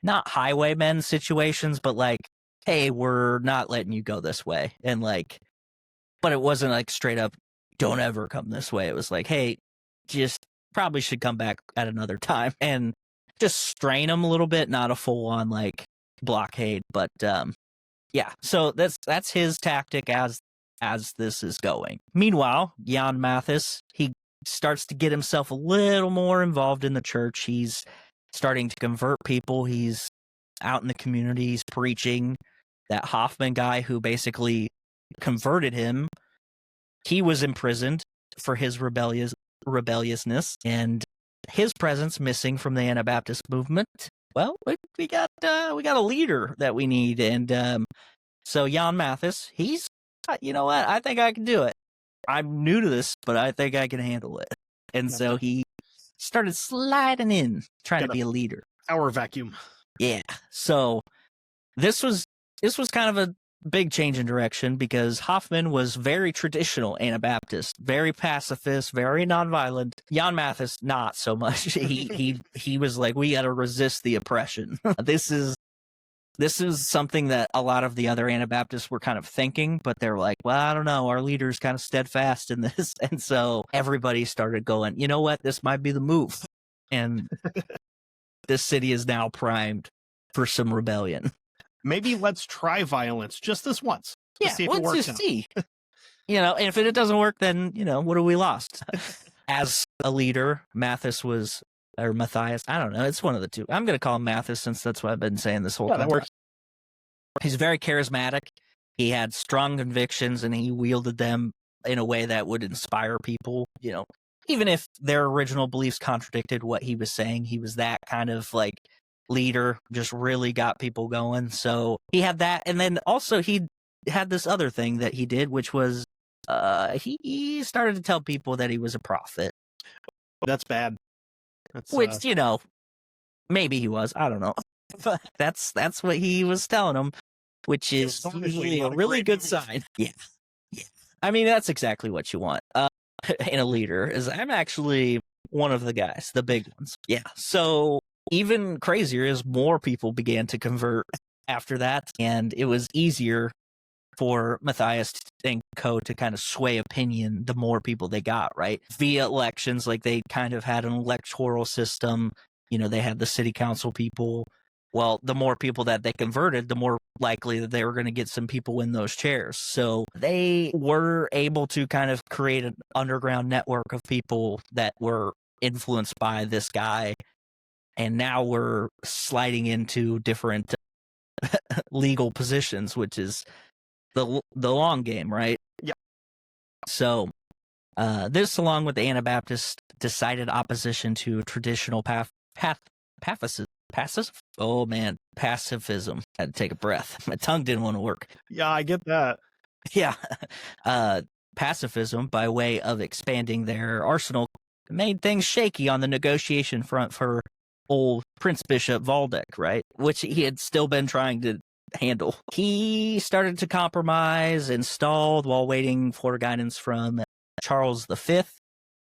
not highwaymen situations, but hey, we're not letting you go this way. And but it wasn't straight up, don't ever come this way. It was hey, just probably should come back at another time, and just strain them a little bit, not a full on blockade, but yeah. So that's his tactic as this is going. Meanwhile, Jan Mathis, he starts to get himself a little more involved in the church. He's starting to convert people. He's out in the communities preaching. That Hoffman guy who basically converted him, he was imprisoned for his rebelliousness, and his presence missing from the Anabaptist movement. Well, we got a leader that we need, and so Jan Mathis, he's, you know what, I think I can do it. I'm new to this, but I think I can handle it. And so he started sliding in, trying to be a leader. Power vacuum. Yeah. So this was kind of a big change in direction, because Hoffman was very traditional Anabaptist, very pacifist, very nonviolent. Jan Mathis, not so much. He was we got to resist the oppression. This is something that a lot of the other Anabaptists were kind of thinking, but they're well, I don't know, our leader's kind of steadfast in this. And so everybody started going, you know what, this might be the move. And this city is now primed for some rebellion. Maybe let's try violence just this once. Yeah, see if let's it works just out. see. And if it doesn't work, then, what have we lost? As a leader, Matthias, I don't know, it's one of the two. I'm going to call him Mathis, since that's what I've been saying this whole time. That works. He's very charismatic. He had strong convictions, and he wielded them in a way that would inspire people. Even if their original beliefs contradicted what he was saying, he was that kind of leader, just really got people going. So he had that, and then also he had this other thing that he did, which was he started to tell people that he was a prophet. That's bad. Which maybe he was, I don't know, but that's what he was telling them, which is usually a really good sign. Yeah. I mean, that's exactly what you want in a leader. Is I'm actually one of the guys, the big ones. Yeah. So even crazier is more people began to convert after that, and it was easier for Matthias and co to kind of sway opinion the more people they got, right? Via elections, they kind of had an electoral system. They had the city council people. Well, the more people that they converted, the more likely that they were going to get some people in those chairs. So they were able to kind of create an underground network of people that were influenced by this guy. And now we're sliding into different legal positions, which is the long game, right? Yeah. So this, along with the Anabaptist, decided opposition to traditional pacifism. Pacifism. Had to take a breath. My tongue didn't want to work. Yeah, I get that. Yeah. pacifism by way of expanding their arsenal made things shaky on the negotiation front for old Prince Bishop Waldeck, right? Which he had still been trying to handle. He started to compromise and stalled while waiting for guidance from Charles V,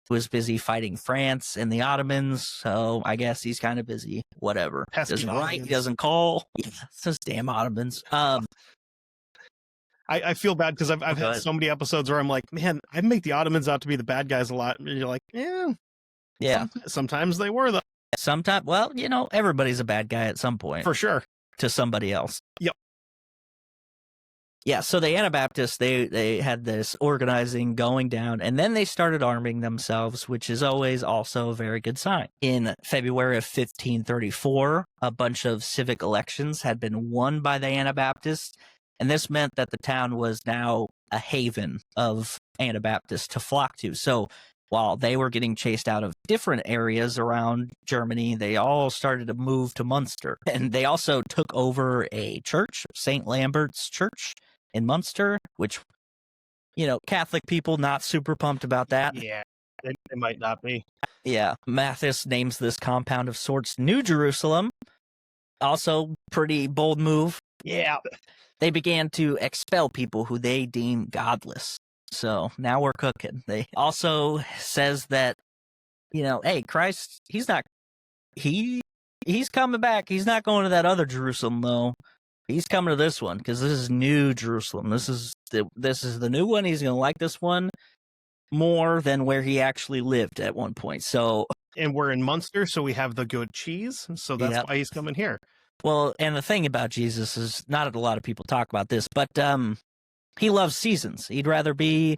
who was busy fighting France and the Ottomans. So I guess he's kind of busy. Whatever. Doesn't write, he doesn't call. Yeah, it's those damn Ottomans. I feel bad because I've had so many episodes where I'm like, man, I make the Ottomans out to be the bad guys a lot. And you're like, yeah. Sometimes they were, though. Sometimes, well, everybody's a bad guy at some point. For sure. To somebody else. Yep. Yeah, so the Anabaptists, they had this organizing going down, and then they started arming themselves, which is always also a very good sign. In February of 1534, a bunch of civic elections had been won by the Anabaptists, and this meant that the town was now a haven of Anabaptists to flock to. So while they were getting chased out of different areas around Germany, they all started to move to Munster. And they also took over a church, St. Lambert's Church in Munster, which, Catholic people not super pumped about that. Yeah, it might not be. Yeah, Mathis names this compound of sorts New Jerusalem. Also, pretty bold move. Yeah. They began to expel people who they deem godless. So now we're cooking. They also says that, hey, Christ, he's coming back. He's not going to that other Jerusalem, though. He's coming to this one because this is New Jerusalem. This is the new one. He's going to like this one more than where he actually lived at one point. So, and we're in Munster, so we have the good cheese. So that's why he's coming here. Well, and the thing about Jesus is not a lot of people talk about this, but he loves seasons. He'd rather be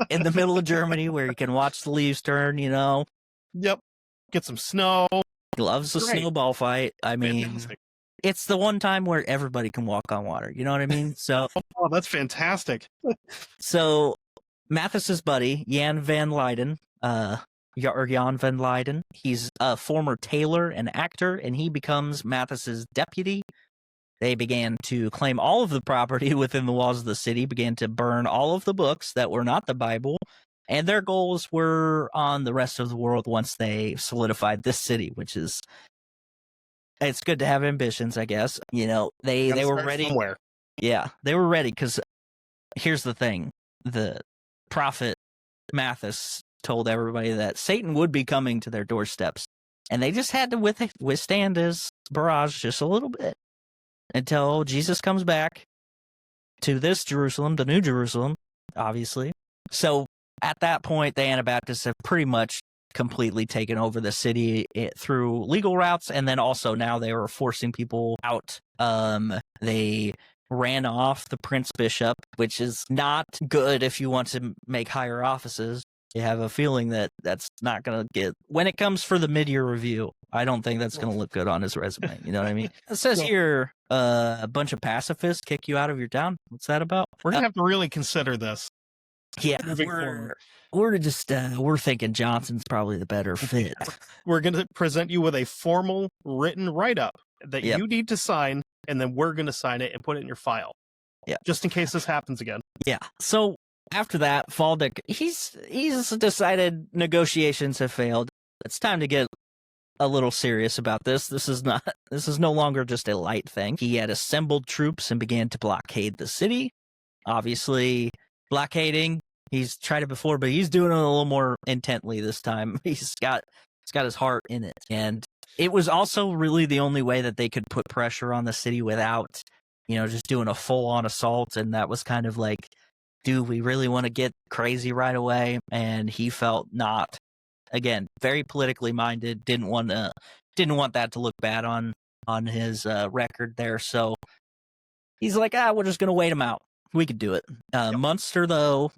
in the middle of Germany where he can watch the leaves turn, Yep. Get some snow. He loves the snowball fight. I mean, fantastic. It's the one time where everybody can walk on water. You know what I mean? So, that's fantastic. So Mathis's buddy, Jan van Leyden, Jan van Leyden, he's a former tailor and actor, and he becomes Mathis's deputy. They began to claim all of the property within the walls of the city, began to burn all of the books that were not the Bible, and their goals were on the rest of the world once they solidified this city, which is, it's good to have ambitions, I guess. They were ready. Somewhere. Yeah, they were ready because here's the thing. The prophet Mathis told everybody that Satan would be coming to their doorsteps, and they just had to withstand his barrage just a little bit until Jesus comes back to this Jerusalem, the New Jerusalem, obviously. So at that point, the Anabaptists have pretty much completely taken over the city through legal routes, and then also now they were forcing people out. They ran off the Prince Bishop, which is not good if you want to make higher offices. You have a feeling that that's not going to get, when it comes for the mid-year review, I don't think that's going to look good on his resume. You know what I mean? It says here, a bunch of pacifists kick you out of your town. What's that about? We're going to have to really consider this. Yeah, we're thinking Johnson's probably the better fit. We're going to present you with a formal written write-up that you need to sign, and then we're going to sign it and put it in your file. Yeah. Just in case this happens again. Yeah. So after that, Waldeck, he's decided negotiations have failed. It's time to get a little serious about this. This is no longer just a light thing. He had assembled troops and began to blockade the city. Obviously, blockading, he's tried it before, but he's doing it a little more intently this time. He's got his heart in it. And it was also really the only way that they could put pressure on the city without, just doing a full-on assault. And that was kind of like, do we really want to get crazy right away? And he felt not. Again, very politically minded, didn't want that to look bad on his record there. So he's like, we're just going to wait him out. We could do it. Munster, though,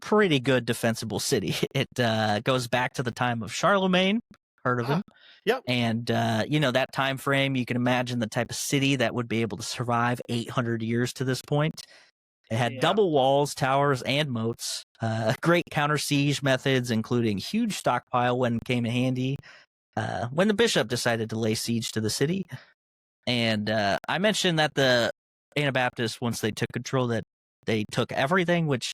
pretty good defensible city. It goes back to the time of Charlemagne. Heard of him? Yep. And, that time frame, you can imagine the type of city that would be able to survive 800 years to this point. It had double walls, towers, and moats. Great counter-siege methods, including huge stockpile when it came in handy when the bishop decided to lay siege to the city. And I mentioned that the Anabaptists, once they took control, that they took everything, which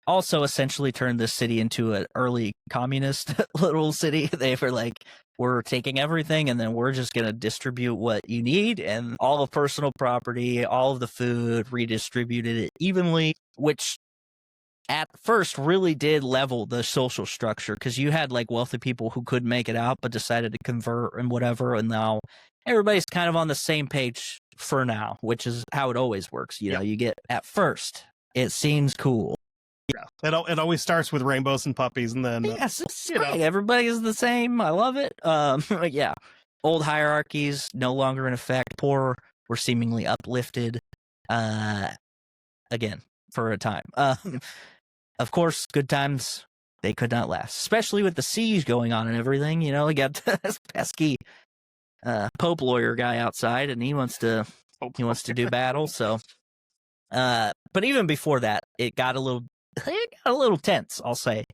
also essentially turned this city into an early communist little city. They were like, we're taking everything and then we're just going to distribute what you need, and all the personal property, all of the food, redistributed it evenly, which at first really did level the social structure, because you had like wealthy people who could make it out but decided to convert and whatever, and now everybody's kind of on the same page for now, which is how it always works. You know, you get at first it seems cool. Yeah, it always starts with rainbows and puppies, and then Yes, it's great. Everybody is the same. I love it. Yeah, old hierarchies no longer in effect. Poor were seemingly uplifted. Again, for a time. Of course, good times, they could not last, especially with the siege going on and everything. You know, we got this pesky Pope lawyer guy outside, and he wants to do battle. So, but even before that, it got a little tense, I'll say.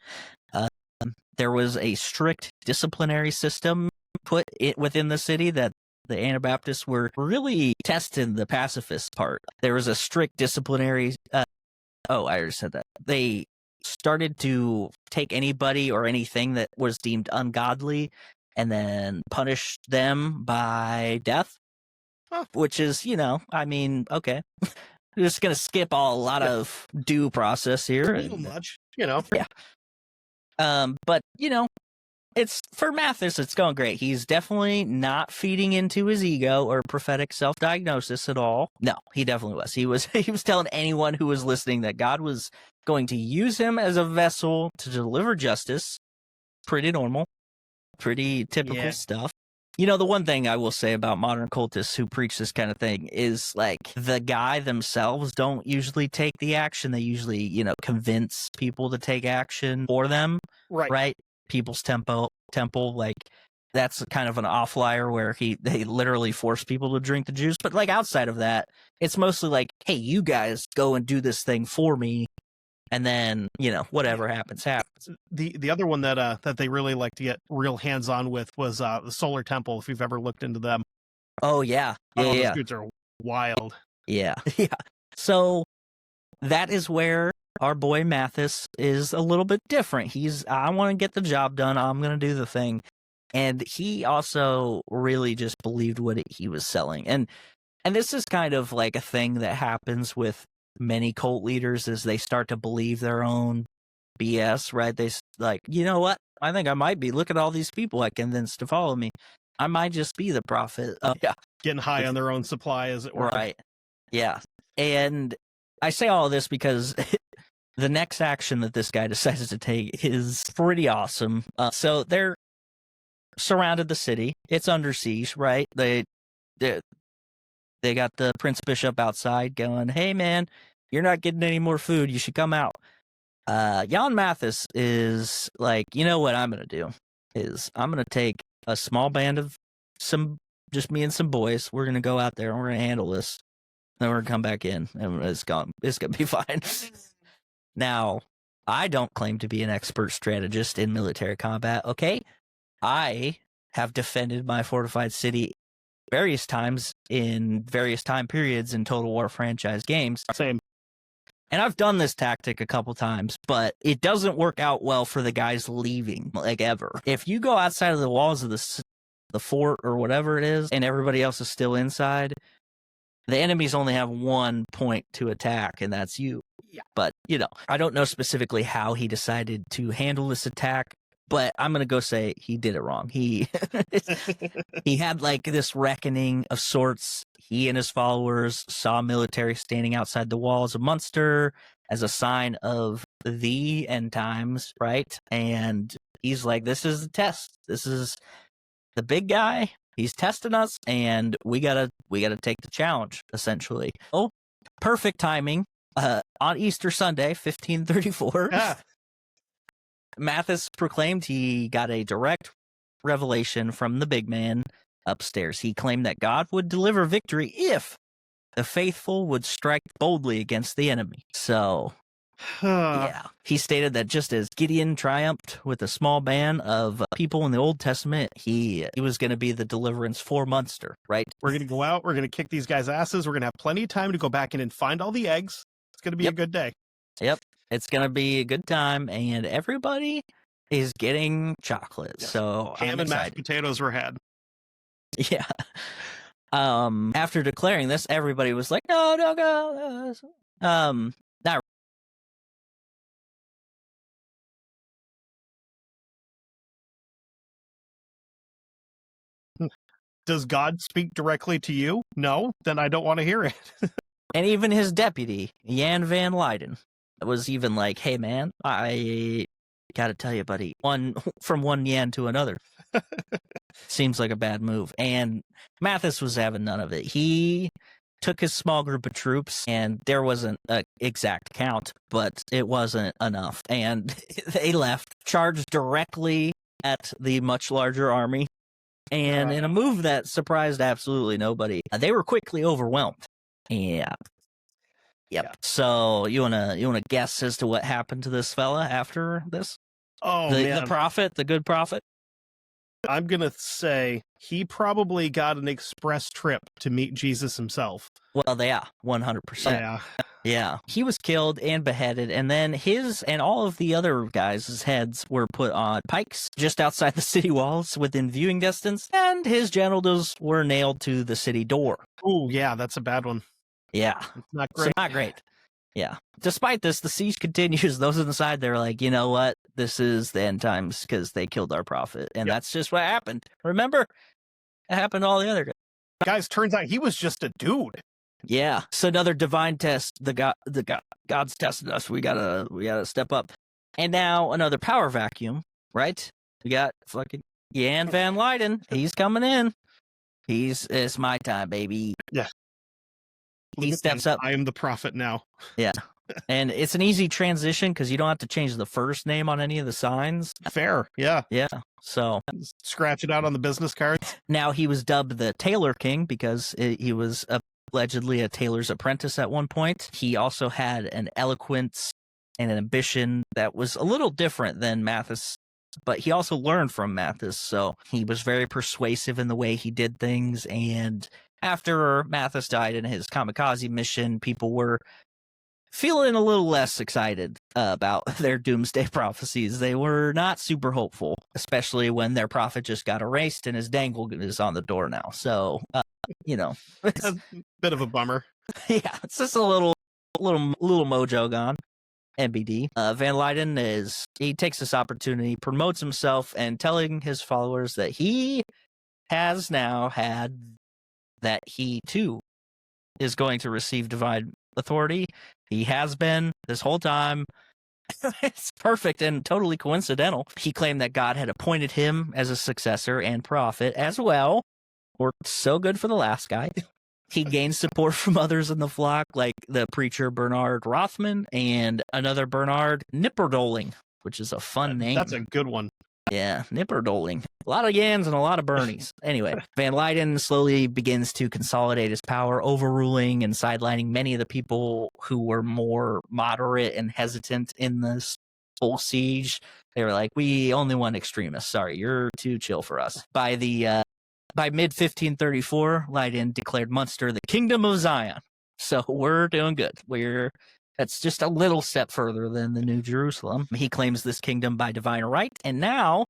There was a strict disciplinary system put within the city that the Anabaptists were really testing the pacifist part. There was a strict disciplinary. I already said that. They started to take anybody or anything that was deemed ungodly and then punish them by death, which is, I mean, okay. We're just going to skip a lot of due process here. Too much, Yeah. But, it's for Mathis, it's going great. He's definitely not feeding into his ego or prophetic self-diagnosis at all. No, he definitely was. He was telling anyone who was listening that God was going to use him as a vessel to deliver justice. Pretty normal, pretty typical stuff. The one thing I will say about modern cultists who preach this kind of thing is, like, the guy themselves don't usually take the action. They usually, convince people to take action for them. Right? People's temple, like, that's kind of an offlier where they literally force people to drink the juice. But, like, outside of that, it's mostly like, hey, you guys go and do this thing for me. And then, whatever happens. The other one that they really like to get real hands-on with was the Solar Temple, if you've ever looked into them. Oh, yeah. Those dudes are wild. Yeah. Yeah. So that is where our boy Mathis is a little bit different. I want to get the job done. I'm going to do the thing. And he also really just believed what he was selling. And this is kind of like a thing that happens with many cult leaders, is they start to believe their own BS, right? They like, you know what? I think I might be. Look at all these people I convinced to follow me. I might just be the prophet. Yeah. Getting high on their own supply, as it were. Right. Yeah. And I say all of this because the next action that this guy decides to take is pretty awesome. So they're surrounded the city. It's under siege, right? They got the Prince Bishop outside going, hey, man, you're not getting any more food. You should come out. Jan Mathis is like, you know what I'm going to do is I'm going to take a small band of just me and some boys. We're going to go out there and we're going to handle this. Then we're going to come back in and it's going to be fine. Now, I don't claim to be an expert strategist in military combat, okay? I have defended my fortified city various times in various time periods in Total War franchise games. Same. And I've done this tactic a couple times, but it doesn't work out well for the guys leaving, like, ever. If you go outside of the walls of the fort or whatever it is, and everybody else is still inside, the enemies only have one point to attack, and that's you. Yeah. But, I don't know specifically how he decided to handle this attack, but I'm going to go say he did it wrong. He had like this reckoning of sorts. He and his followers saw military standing outside the walls of Munster as a sign of the end times, right? And he's like, this is the test. This is the big guy. He's testing us, and we gotta take the challenge, essentially. Oh, perfect timing. On Easter Sunday, 1534. Mathis proclaimed he got a direct revelation from the big man upstairs. He claimed that God would deliver victory if the faithful would strike boldly against the enemy. So, yeah. He stated that just as Gideon triumphed with a small band of people in the Old Testament, he was going to be the deliverance for Munster, right? We're going to go out. We're going to kick these guys' asses. We're going to have plenty of time to go back in and find all the eggs. It's going to be a good day. Yep. It's going to be a good time, and everybody is getting chocolate. Yes. So Ham I'm and mashed excited. potatoes were had. Yeah. After declaring this, everybody was like, "No, don't go." Not Does God speak directly to you? No? Then I don't want to hear it. and even his deputy, Jan van Leyden, was even like, "Hey, man, I gotta tell you, buddy, from one Jan to another seems like a bad move." And Mathis was having none of it. He took his small group of troops, and there wasn't an exact count, but it wasn't enough. And they left, charged directly at the much larger army. And in a move that surprised absolutely nobody, they were quickly overwhelmed. Yeah. Yep. Yeah. So you wanna guess as to what happened to this fella after this? Oh, The man. prophet, the good prophet? I'm going to say he probably got an express trip to meet Jesus himself. Well, yeah, 100%. Yeah. Yeah. He was killed and beheaded, and then his and all of the other guys' heads were put on pikes just outside the city walls within viewing distance, and his genitals were nailed to the city door. Oh, yeah, that's a bad one. Yeah. It's not So great. not great. Yeah. Despite this, the siege continues. Those inside, they're like, you know what? This is the end times because they killed our prophet. And that's just what happened. Remember? It happened to all the other guys. Guys, turns out he was just a dude. Yeah. It's another divine test. God's tested us. We gotta step up. And now another power vacuum, right? We got fucking Jan van Leyden. He's coming in. It's my time, baby. Yeah. He steps up. I am the prophet now. Yeah. And it's an easy transition because you don't have to change the first name on any of the signs. Fair. Yeah. Yeah. So Scratch it out on the business cards. now he was dubbed the Tailor King because he was allegedly a tailor's apprentice at one point. He also had an eloquence and an ambition that was a little different than Mathis, but he also learned from Mathis. So he was very persuasive in the way he did things. And after Mathis died in his kamikaze mission, people were feeling a little less excited about their doomsday prophecies. They were not super hopeful, especially when their prophet just got erased and his dangle is on the door now. So, It's a bit of a bummer. yeah, it's just a little mojo gone. NBD. Van Leyden he takes this opportunity, promotes himself, and telling his followers that he has now had that he too is going to receive divine authority. He has been this whole time. It's perfect and totally coincidental. He claimed that God had appointed him as a successor and prophet as well. Worked so good for the last guy. He gained support from others in the flock, like the preacher Bernard Rothman and another Bernard Knipperdoling, which is a fun name. That's a good one. Yeah, Knipperdoling. A lot of Yans and a lot of Bernies. Anyway, Van Leyden slowly begins to consolidate his power, overruling and sidelining many of the people who were more moderate and hesitant in this whole siege. They were like, we only want extremists. Sorry, you're too chill for us. By mid-1534, Leyden declared Munster the Kingdom of Zion. So we're doing good. That's just a little step further than the New Jerusalem. He claims this kingdom by divine right, and now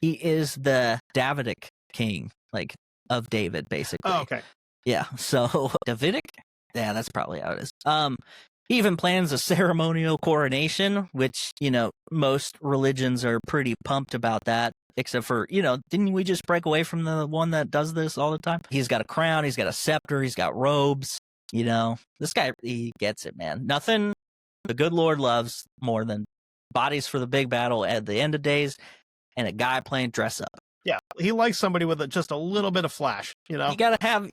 he is the Davidic king, like of David, basically. Oh, okay. Yeah, so Davidic? Yeah, that's probably how it is. He even plans a ceremonial coronation, which, most religions are pretty pumped about that, except for, didn't we just break away from the one that does this all the time? He's got a crown, he's got a scepter, he's got robes. This guy, he gets it, man. Nothing the good Lord loves more than bodies for the big battle at the end of days and a guy playing dress up. Yeah, he likes somebody with just a little bit of flash, You got to have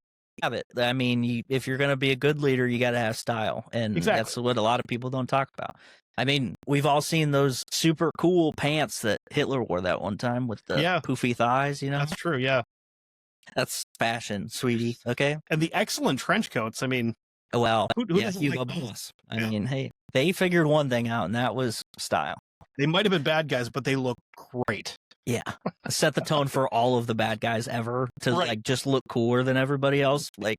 it. I mean, if you're going to be a good leader, you got to have style. And Exactly. That's what a lot of people don't talk about. I mean, we've all seen those super cool pants that Hitler wore that one time with the poofy thighs, That's true, yeah. That's fashion, sweetie. Okay. And the excellent trench coats. I mean, well, who doesn't Hugo like those? Boss. I mean, hey, they figured one thing out, and that was style. They might have been bad guys, but they look great. Yeah. Set the tone for all of the bad guys ever to like just look cooler than everybody else. Like,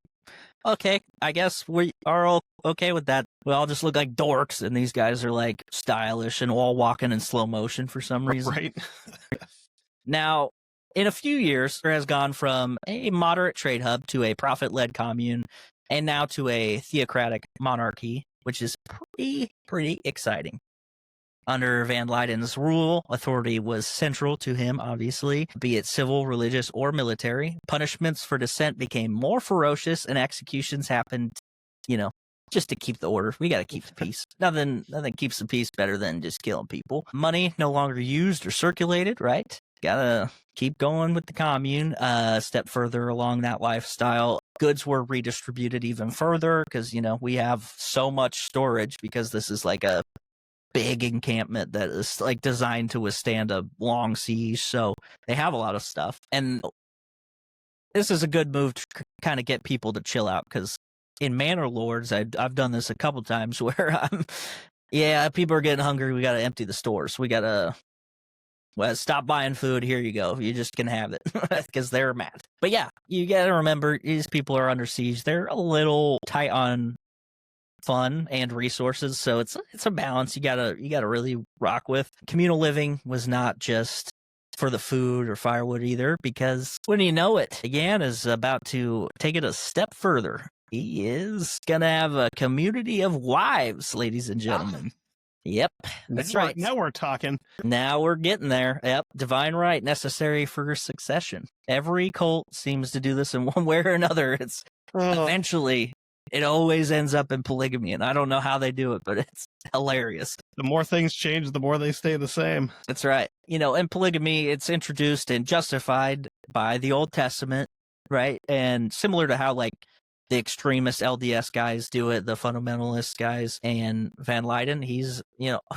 okay, I guess we are all okay with that. We all just look like dorks, and these guys are like stylish and all walking in slow motion for some reason. Right. Now, in a few years, there has gone from a moderate trade hub to a profit-led commune, and now to a theocratic monarchy, which is pretty exciting. Under Van Leiden's rule, authority was central to him, obviously, be it civil, religious, or military. Punishments for dissent became more ferocious, and executions happened, just to keep the order. We got to keep the peace. Nothing keeps the peace better than just killing people. Money no longer used or circulated, right? Gotta keep going with the commune. A step further along that lifestyle, goods were redistributed even further because, we have so much storage because this is like a big encampment that is like designed to withstand a long siege. So they have a lot of stuff. And this is a good move to kind of get people to chill out because in Manor Lords, I've done this a couple times where people are getting hungry. We got to empty the stores. We got to stop buying food. Here you go. You just can have it because they're mad. But yeah, you got to remember these people are under siege. They're a little tight on fun and resources, so it's a balance you gotta really rock with. Communal living was not just for the food or firewood either, because when you know it, Yan is about to take it a step further. He is gonna have a community of wives, ladies and gentlemen. Yep, that's right. Now we're talking. Now we're getting there. Yep, divine right necessary for succession. Every cult seems to do this in one way or another. It's eventually it always ends up in polygamy, and I don't know how they do it, but it's hilarious. The more things change, the more they stay the same. That's right. In polygamy, it's introduced and justified by the Old Testament, right? And similar to how, like, the extremist LDS guys do it, the fundamentalist guys, and Van Leiden, he's,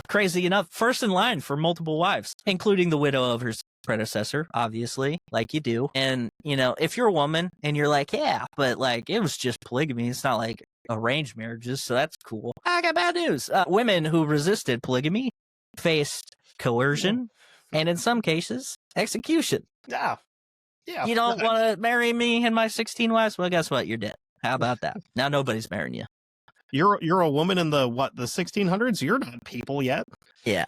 crazy enough, first in line for multiple wives, including the widow of his predecessor, obviously, like you do. And if you're a woman and you're like, yeah, but like it was just polygamy, it's not like arranged marriages, so that's cool. I got bad news. Women who resisted polygamy faced coercion and in some cases execution. Yeah You don't want to marry me and my 16 wives? Well, guess what, you're dead. How about that? Now nobody's marrying you. You're a woman in the 1600s. You're not people yet. Yeah.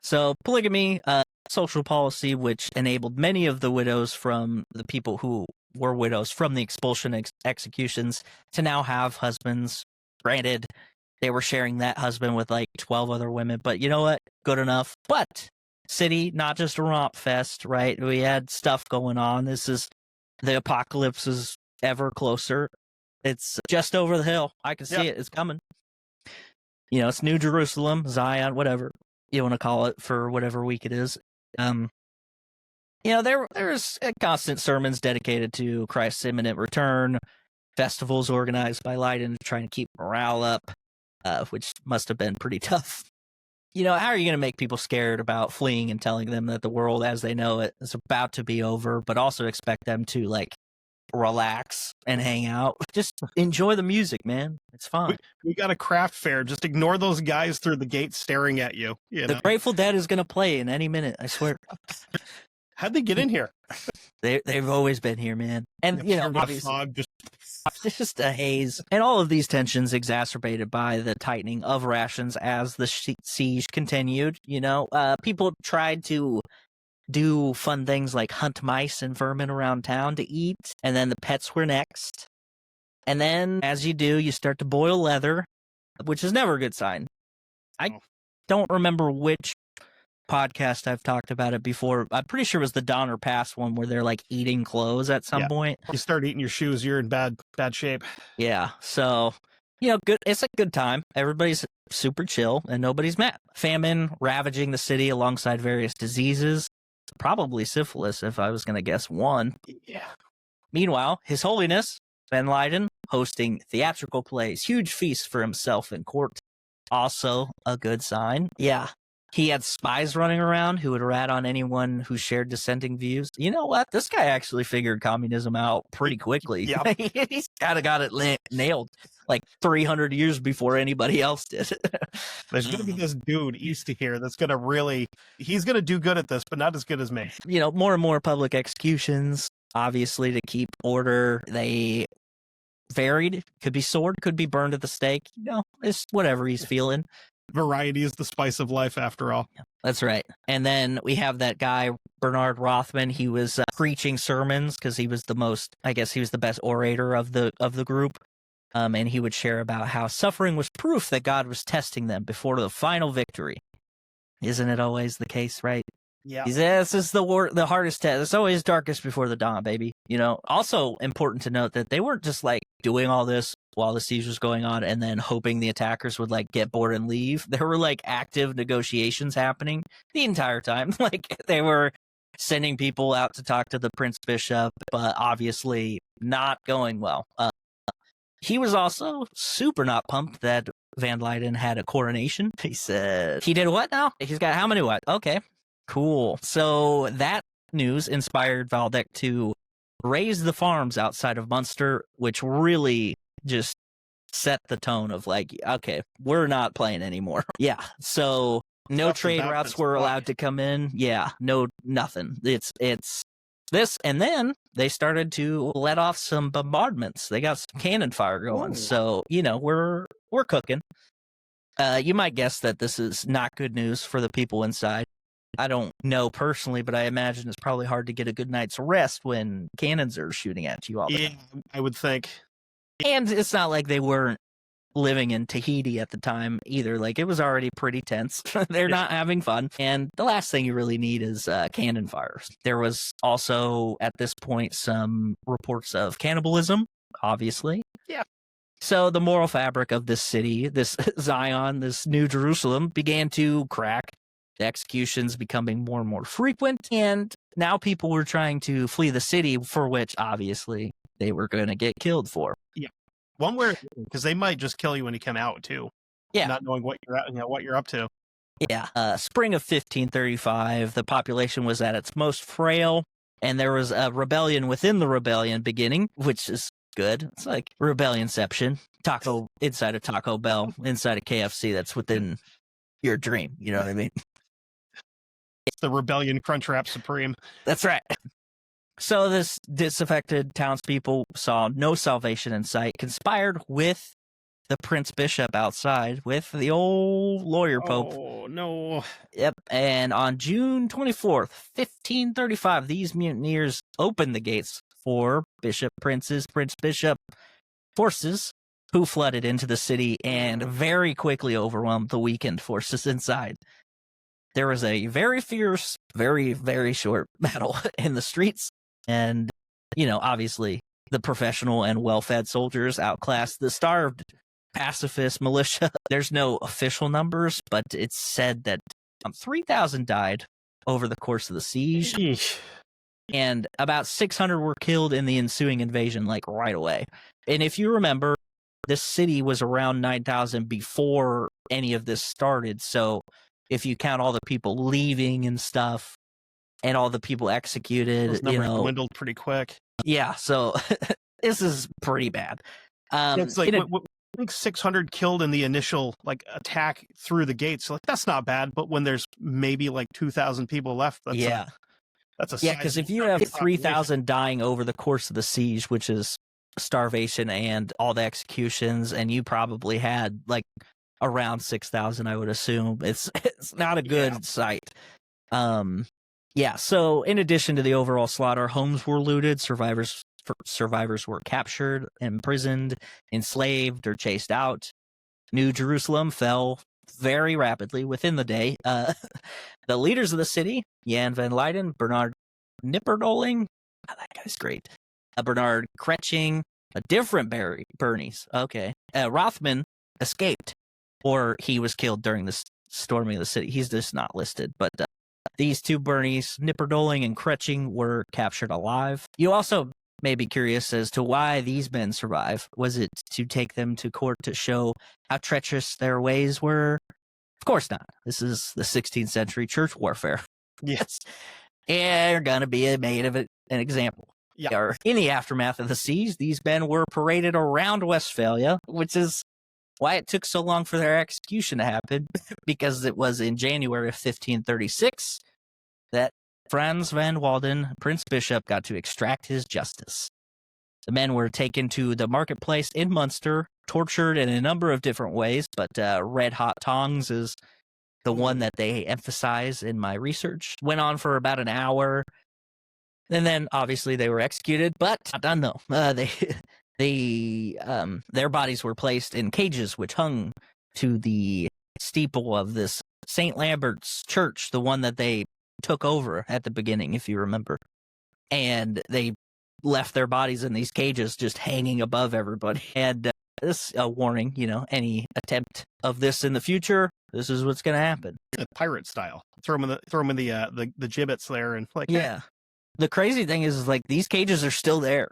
So polygamy, social policy, which enabled many of the widows from the people who were widows from the expulsion executions to now have husbands. Granted, they were sharing that husband with like 12 other women, but you know what? Good enough. But city, not just a romp fest, right? We had stuff going on. The apocalypse is ever closer. It's just over the hill. I can see it. It's coming. It's New Jerusalem, Zion, whatever you want to call it for whatever week it is. There's constant sermons dedicated to Christ's imminent return, festivals organized by Leiden trying to keep morale up, which must have been pretty tough. How are you going to make people scared about fleeing and telling them that the world as they know it is about to be over, but also expect them to like relax and hang out? Just enjoy the music, man. It's fun. We got a craft fair. Just ignore those guys through the gate staring at you. The Grateful Dead is going to play in any minute, I swear. How'd they get in here? They've always been here, man. And obviously, it's just a haze. And all of these tensions exacerbated by the tightening of rations as the siege continued. People tried to do fun things like hunt mice and vermin around town to eat, and then the pets were next. And then, as you do, you start to boil leather, which is never a good sign. I don't remember which podcast I've talked about it before. I'm pretty sure it was the Donner Pass one where they're like eating clothes at some point. You start eating your shoes, you're in bad shape. Yeah, so good. It's a good time. Everybody's super chill and nobody's mad. Famine ravaging the city alongside various diseases. Probably syphilis, if I was going to guess one. Yeah. Meanwhile, His Holiness, Van Leiden, hosting theatrical plays, huge feasts for himself in court. Also a good sign. Yeah. He had spies running around who would rat on anyone who shared dissenting views. You know what? This guy actually figured communism out pretty quickly. Yep. He's kind of got it nailed. like 300 years before anybody else did. There's going to be this dude east of here that's going to really, he's going to do good at this, but not as good as me. More and more public executions, obviously, to keep order. They varied. Could be sword, could be burned at the stake. It's whatever he's feeling. Variety is the spice of life, after all. That's right. And then we have that guy, Bernard Rothman. He was preaching sermons because he was the best orator of the group. And he would share about how suffering was proof that God was testing them before the final victory. Isn't it always the case, right? Yeah. This is the hardest test. It's always darkest before the dawn, baby. Also important to note that they weren't just like doing all this while the siege was going on and then hoping the attackers would like get bored and leave. There were like active negotiations happening the entire time. Like they were sending people out to talk to the Prince Bishop, but obviously not going well. He was also super not pumped that Van Leyden had a coronation. He said, he did what now? He's got how many what? Okay, cool. So that news inspired Waldeck to raise the farms outside of Munster, which really just set the tone of like, okay, we're not playing anymore. Yeah, so no trade routes were allowed to come in. Yeah, no, nothing. It's this, and then they started to let off some bombardments. They got some cannon fire going. Ooh. So, we're cooking. You might guess that this is not good news for the people inside. I don't know personally, but I imagine it's probably hard to get a good night's rest when cannons are shooting at you all the time. Yeah, I would think. And it's not like they weren't living in Tahiti at the time either. Like, it was already pretty tense. They're not having fun. And the last thing you really need is cannon fires. There was also, at this point, some reports of cannibalism, obviously. Yeah. So the moral fabric of this city, this Zion, this New Jerusalem, began to crack. The executions becoming more and more frequent. And now people were trying to flee the city, for which, obviously, they were going to get killed for. Yeah. One where, because they might just kill you when you come out too. Yeah. Not knowing what you're up to. Yeah. Spring of 1535, the population was at its most frail, and there was a rebellion within the rebellion beginning, which is good. It's like rebellionception. Inside a Taco Bell, inside a KFC that's within your dream. You know what I mean? It's the rebellion Crunchwrap Supreme. That's right. So this disaffected townspeople saw no salvation in sight, conspired with the Prince Bishop outside with the old lawyer Pope. Oh, no. Yep. And on June 24th, 1535, these mutineers opened the gates for Prince Bishop forces, who flooded into the city and very quickly overwhelmed the weakened forces inside. There was a very fierce, very, very short battle in the streets. And, obviously, the professional and well-fed soldiers outclassed the starved pacifist militia. There's no official numbers, but it's said that 3,000 died over the course of the siege. Sheesh. And about 600 were killed in the ensuing invasion, like, right away. And if you remember, this city was around 9,000 before any of this started. So if you count all the people leaving and stuff, and all the people executed, those numbers dwindled pretty quick. Yeah, so this is pretty bad. It's like, I think 600 killed in the initial attack through the gates. So, that's not bad, but when there's maybe 2,000 people left, that's a because if you have 3,000 dying over the course of the siege, which is starvation and all the executions, and you probably had around 6,000, I would assume it's not a good sight. Yeah, so in addition to the overall slaughter, homes were looted, survivors were captured, imprisoned, enslaved, or chased out. New Jerusalem fell very rapidly within the day. The leaders of the city, Jan van Leyden, Bernard Knipperdoling, that guy's great, Bernard Kretsching, a different Bernies, okay. Rothman escaped, or he was killed during the storming of the city. He's just not listed, but these two Bernies, Knipperdoling and Kretsching, were captured alive. You also may be curious as to why these men survived. Was it to take them to court to show how treacherous their ways were? Of course not. This is the 16th century church warfare. Yes. And they're going to be made of it an example. Yeah. Or in the aftermath of the siege, these men were paraded around Westphalia, which is why it took so long for their execution to happen, because it was in January of 1536 that Frans van Walden, Prince Bishop, got to extract his justice. The men were taken to the marketplace in Munster, tortured in a number of different ways, but red-hot tongs is the one that they emphasize in my research. Went on for about an hour, and then obviously they were executed, but not done though. Their bodies were placed in cages which hung to the steeple of this St. Lambert's church, the one that they took over at the beginning, if you remember. And they left their bodies in these cages just hanging above everybody. And this a warning, any attempt of this in the future, this is what's going to happen. Pirate style. Throw them in the gibbets there, and yeah. The crazy thing is like these cages are still there.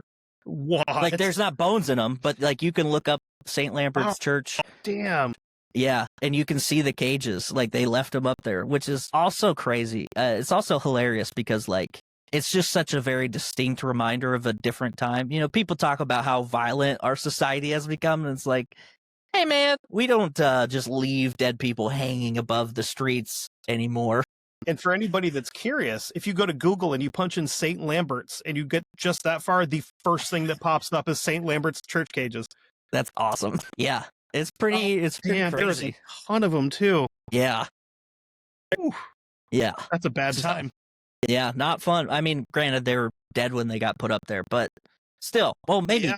What? Like there's not bones in them, but like you can look up St. Lambert's Church. Damn. Yeah, and you can see the cages. Like they left them up there, which is also crazy. It's also hilarious because like it's just such a very distinct reminder of a different time. People talk about how violent our society has become, and it's like, hey man, we don't just leave dead people hanging above the streets anymore. And for anybody that's curious, if you go to Google and you punch in St. Lambert's and you get just that far, the first thing that pops up is St. Lambert's church cages. That's awesome. Yeah, it's pretty. It's pretty damn, crazy. There's a ton of them too. Yeah. Ooh, yeah, that's a bad time. Yeah, not fun. I mean, granted, they were dead when they got put up there, but still, well, maybe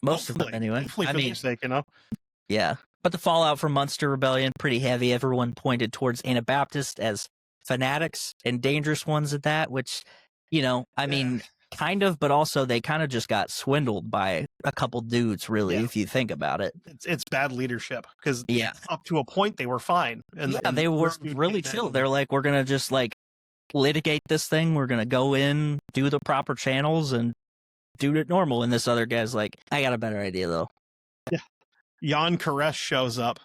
most of them anyway. Hopefully for their sake, Yeah, but the fallout from Munster Rebellion pretty heavy. Everyone pointed towards Anabaptists as fanatics and dangerous ones at that, which, I mean, kind of, but also they kind of just got swindled by a couple dudes, really, if you think about it. It's bad leadership because up to a point they were fine. And they were really chill. They're like, we're going to just like litigate this thing. We're going to go in, do the proper channels and do it normal. And this other guy's like, I got a better idea though. Yeah. Jan Koresh shows up.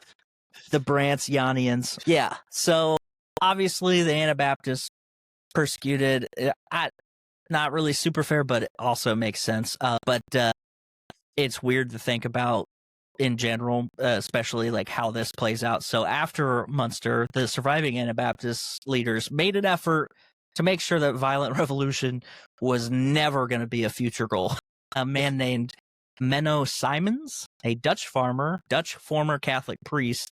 The Brants, Yannians. Yeah. So obviously the Anabaptists persecuted. Not really super fair, but it also makes sense. But it's weird to think about in general, especially like how this plays out. So after Munster, the surviving Anabaptist leaders made an effort to make sure that violent revolution was never going to be a future goal. A man named Menno Simons, a Dutch former Catholic priest,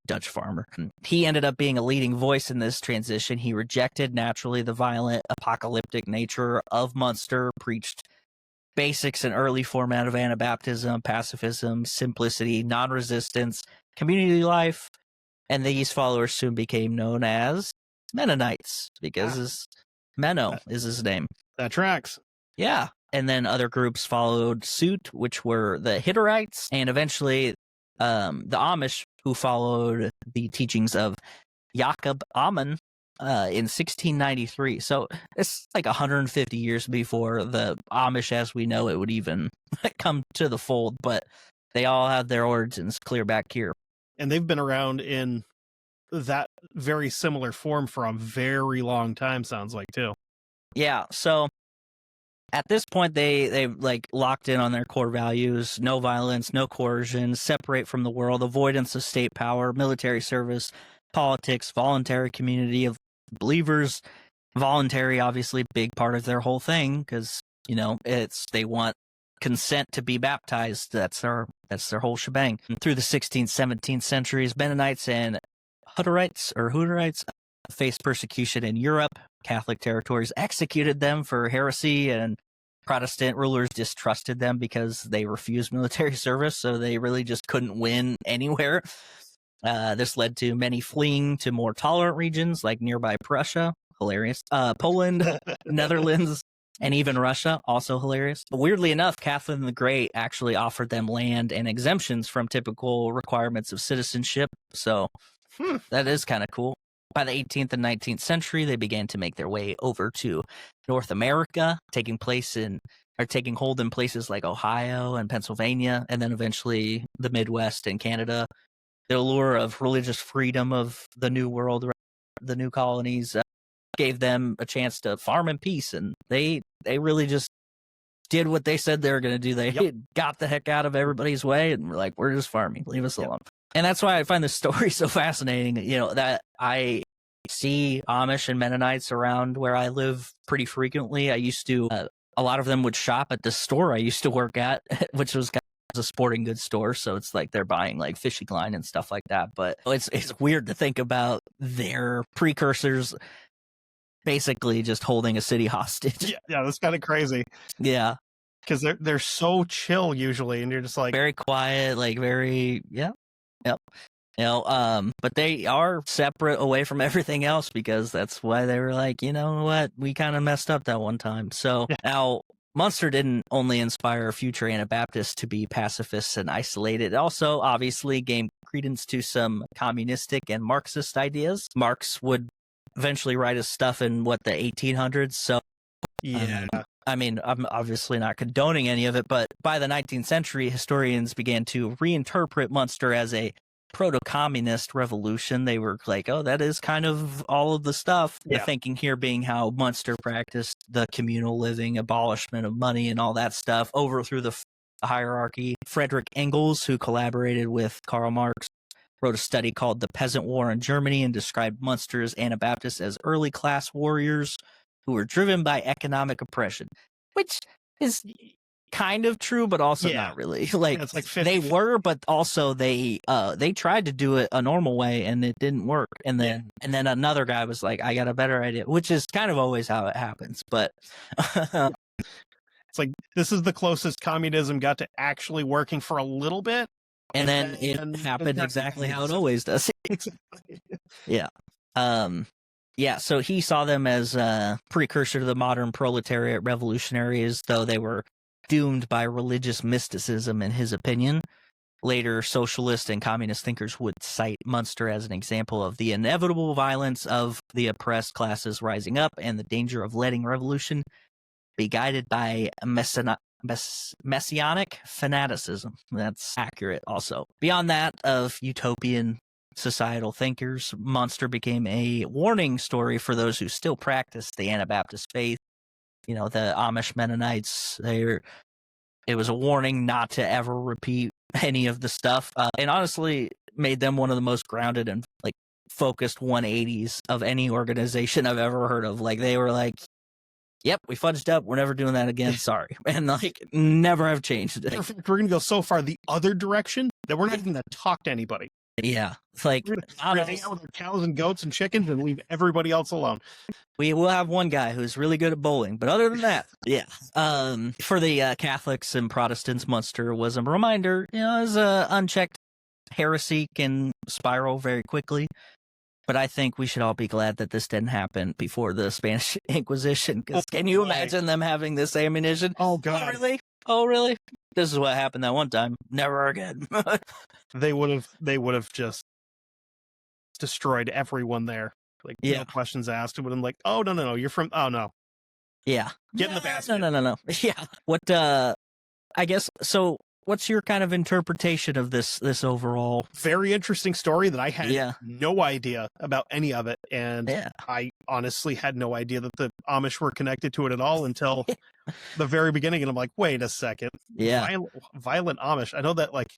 Dutch farmer. He ended up being a leading voice in this transition. He rejected naturally the violent, apocalyptic nature of Munster, preached basics and early format of Anabaptism, pacifism, simplicity, non-resistance, community life, and these followers soon became known as Mennonites because Menno is his name. That tracks. Yeah. And then other groups followed suit, which were the Hitterites, and eventually the Amish, who followed the teachings of Jacob Ammon in 1693. So it's like 150 years before the Amish as we know it would even come to the fold, but they all have their origins clear back here. And they've been around in that very similar form for a very long time, sounds like, too. Yeah, so at this point, they like locked in on their core values: no violence, no coercion, separate from the world, avoidance of state power, military service, politics, voluntary community of believers. Voluntary, obviously, big part of their whole thing because they want consent to be baptized. That's their whole shebang. And through the 16th, 17th centuries, Mennonites and Hutterites faced persecution in Europe. Catholic territories executed them for heresy, and Protestant rulers distrusted them because they refused military service, so they really just couldn't win anywhere. This led to many fleeing to more tolerant regions like nearby Prussia, hilarious, Poland, Netherlands, and even Russia, also hilarious. But weirdly enough, Catherine the Great actually offered them land and exemptions from typical requirements of citizenship, so that is kind of cool. By the 18th and 19th century, they began to make their way over to North America, taking hold in places like Ohio and Pennsylvania, and then eventually the Midwest and Canada. The allure of religious freedom of the New World, the new colonies, gave them a chance to farm in peace, and they really just did what they said they were going to do. They got the heck out of everybody's way and were like, we're just farming, leave us alone. And that's why I find this story so fascinating, you know, that I see Amish and Mennonites around where I live pretty frequently. I used to, a lot of them would shop at the store I used to work at, which was kind of a sporting goods store. So it's like they're buying like fishing line and stuff like that. But it's weird to think about their precursors basically just holding a city hostage. Yeah, that's kind of crazy. Yeah. Because they're so chill usually, and you're just like... Very quiet, like very... Yep. You know, but they are separate away from everything else because that's why they were like, you know what, we kind of messed up that one time. So now Munster didn't only inspire future Anabaptists to be pacifists and isolated. It also obviously gave credence to some communistic and Marxist ideas. Marx would eventually write his stuff in the 1800s. So I mean, I'm obviously not condoning any of it, but by the 19th century, historians began to reinterpret Munster as a proto-communist revolution. They were like, oh, that is kind of all of the stuff. The thinking here being how Munster practiced the communal living, abolishment of money and all that stuff, overthrew the hierarchy. Friedrich Engels, who collaborated with Karl Marx, wrote a study called The Peasant War in Germany and described Munster's Anabaptists as early class warriors who were driven by economic oppression, which is kind of true, but also not really. Like, it's like 50. They were, but also they tried to do it a normal way and it didn't work. And then another guy was like, I got a better idea, which is kind of always how it happens. But it's like, this is the closest communism got to actually working for a little bit. And then it happened exactly how it always does. Exactly. Yeah. Yeah, so he saw them as a precursor to the modern proletariat revolutionaries, though they were doomed by religious mysticism, in his opinion. Later, socialist and communist thinkers would cite Munster as an example of the inevitable violence of the oppressed classes rising up and the danger of letting revolution be guided by messianic fanaticism. That's accurate also. Beyond that, of utopian societal thinkers, Munster became a warning story for those who still practice the Anabaptist faith. You know, the Amish Mennonites, it was a warning not to ever repeat any of the stuff, and honestly made them one of the most grounded and like focused 180s of any organization I've ever heard of. Like, they were like, yep, we fudged up, we're never doing that again, sorry. And like, never have changed it. We're gonna go so far the other direction that we're not even gonna talk to anybody. Yeah, it's like, we're gonna hang out with our cows and goats and chickens and leave everybody else alone. We will have one guy who's really good at bowling, but other than that, for the Catholics and Protestants, Munster was a reminder, you know, as unchecked heresy can spiral very quickly. But I think we should all be glad that this didn't happen before the Spanish Inquisition, because can you imagine them having this ammunition? Oh, God. Oh, really? This is what happened that one time. Never again. They would have just destroyed everyone there. Like, no questions asked. It would have been like, oh, no, you're from, oh, no. Yeah. Get in the basket. No. Yeah. What, I guess, so what's your kind of interpretation of this overall? Very interesting story that I had no idea about any of it. And I honestly had no idea that the Amish were connected to it at all until the very beginning. And I'm like, wait a second. Yeah. Violent Amish. I know that, like,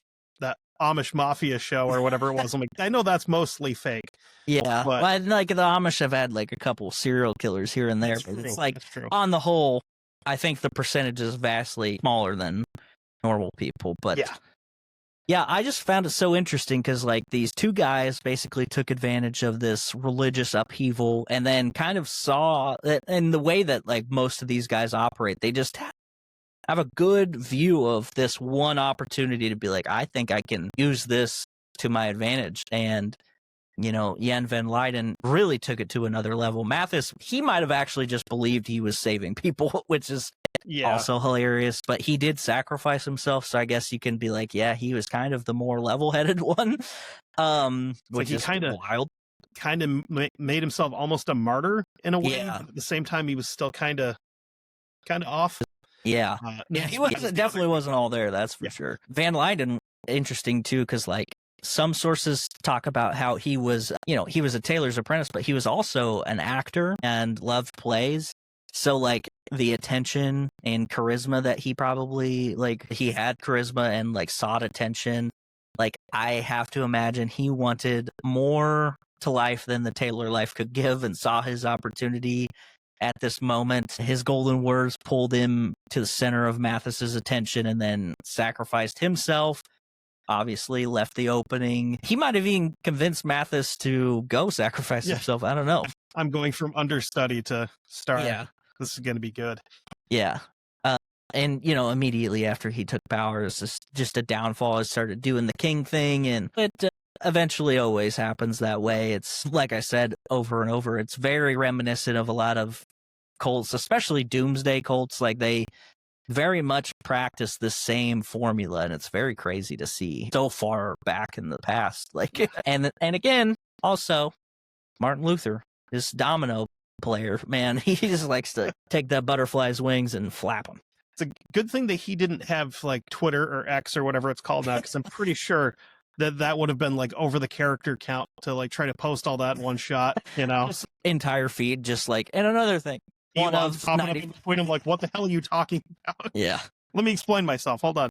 that Amish Mafia show or whatever it was. I'm like, I know that's mostly fake. Yeah. But like, the Amish have had like a couple serial killers here and there. But it's like, on the whole, I think the percentage is vastly smaller than normal people. But yeah, I just found it so interesting because like these two guys basically took advantage of this religious upheaval and then kind of saw that in the way that like most of these guys operate, they just have a good view of this one opportunity to be like, I think I can use this to my advantage. And, you know, Jan van Leyden really took it to another level. Mathis, he might have actually just believed he was saving people, which is also hilarious, but he did sacrifice himself. So I guess you can be like, yeah, he was kind of the more level-headed one. Which is kind of wild. Kind of made himself almost a martyr in a way. But at the same time, he was still kind of off. Yeah. He definitely wasn't all there. That's for sure. Van Leyden, interesting too, because like some sources talk about how he was a tailor's apprentice, but he was also an actor and loved plays. So like the attention and charisma that he probably he had charisma and sought attention. Like I have to imagine he wanted more to life than the tailor life could give and saw his opportunity at this moment. His golden words pulled him to the center of Mathis's attention and then sacrificed himself. Obviously left the opening. He might have even convinced Mathis to go sacrifice himself. I don't know. I'm going from understudy to star. Yeah. This is going to be good. Yeah. And, immediately after he took power, it's just a downfall. It started doing the king thing, and it eventually always happens that way. It's, like I said, over and over. It's very reminiscent of a lot of cults, especially doomsday cults. Like, they very much practice the same formula, and it's very crazy to see so far back in the past. And again, also, Martin Luther, this domino player, man, he just likes to take that butterfly's wings and flap them. It's a good thing that he didn't have Twitter or X or whatever it's called now, because I'm pretty sure that would have been over the character count to try to post all that in one shot, Just entire feed, just and another thing. Elon's popping up in between them what the hell are you talking about? Yeah. Let me explain myself. Hold on.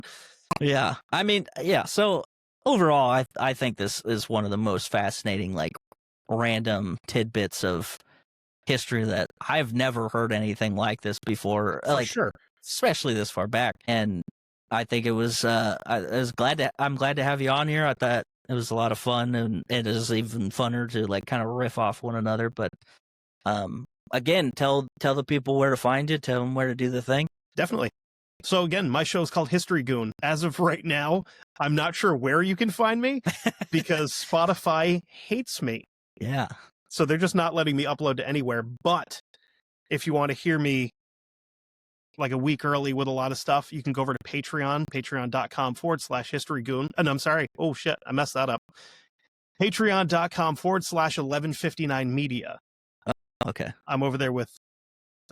Yeah. I mean, yeah. So overall, I think this is one of the most fascinating, random tidbits of history that I've never heard anything like this before. For sure. Especially this far back. And I think it was, I'm glad to have you on here. I thought it was a lot of fun, and it is even funner to kind of riff off one another. But, again, tell the people where to find you, tell them where to do the thing. Definitely. So again, my show is called History Goon. As of right now, I'm not sure where you can find me because Spotify hates me. Yeah. So they're just not letting me upload to anywhere. But if you want to hear me a week early with a lot of stuff, you can go over to Patreon, patreon.com/historygoon. And I'm sorry. Oh shit. I messed that up. Patreon.com/1159media. Okay. I'm over there with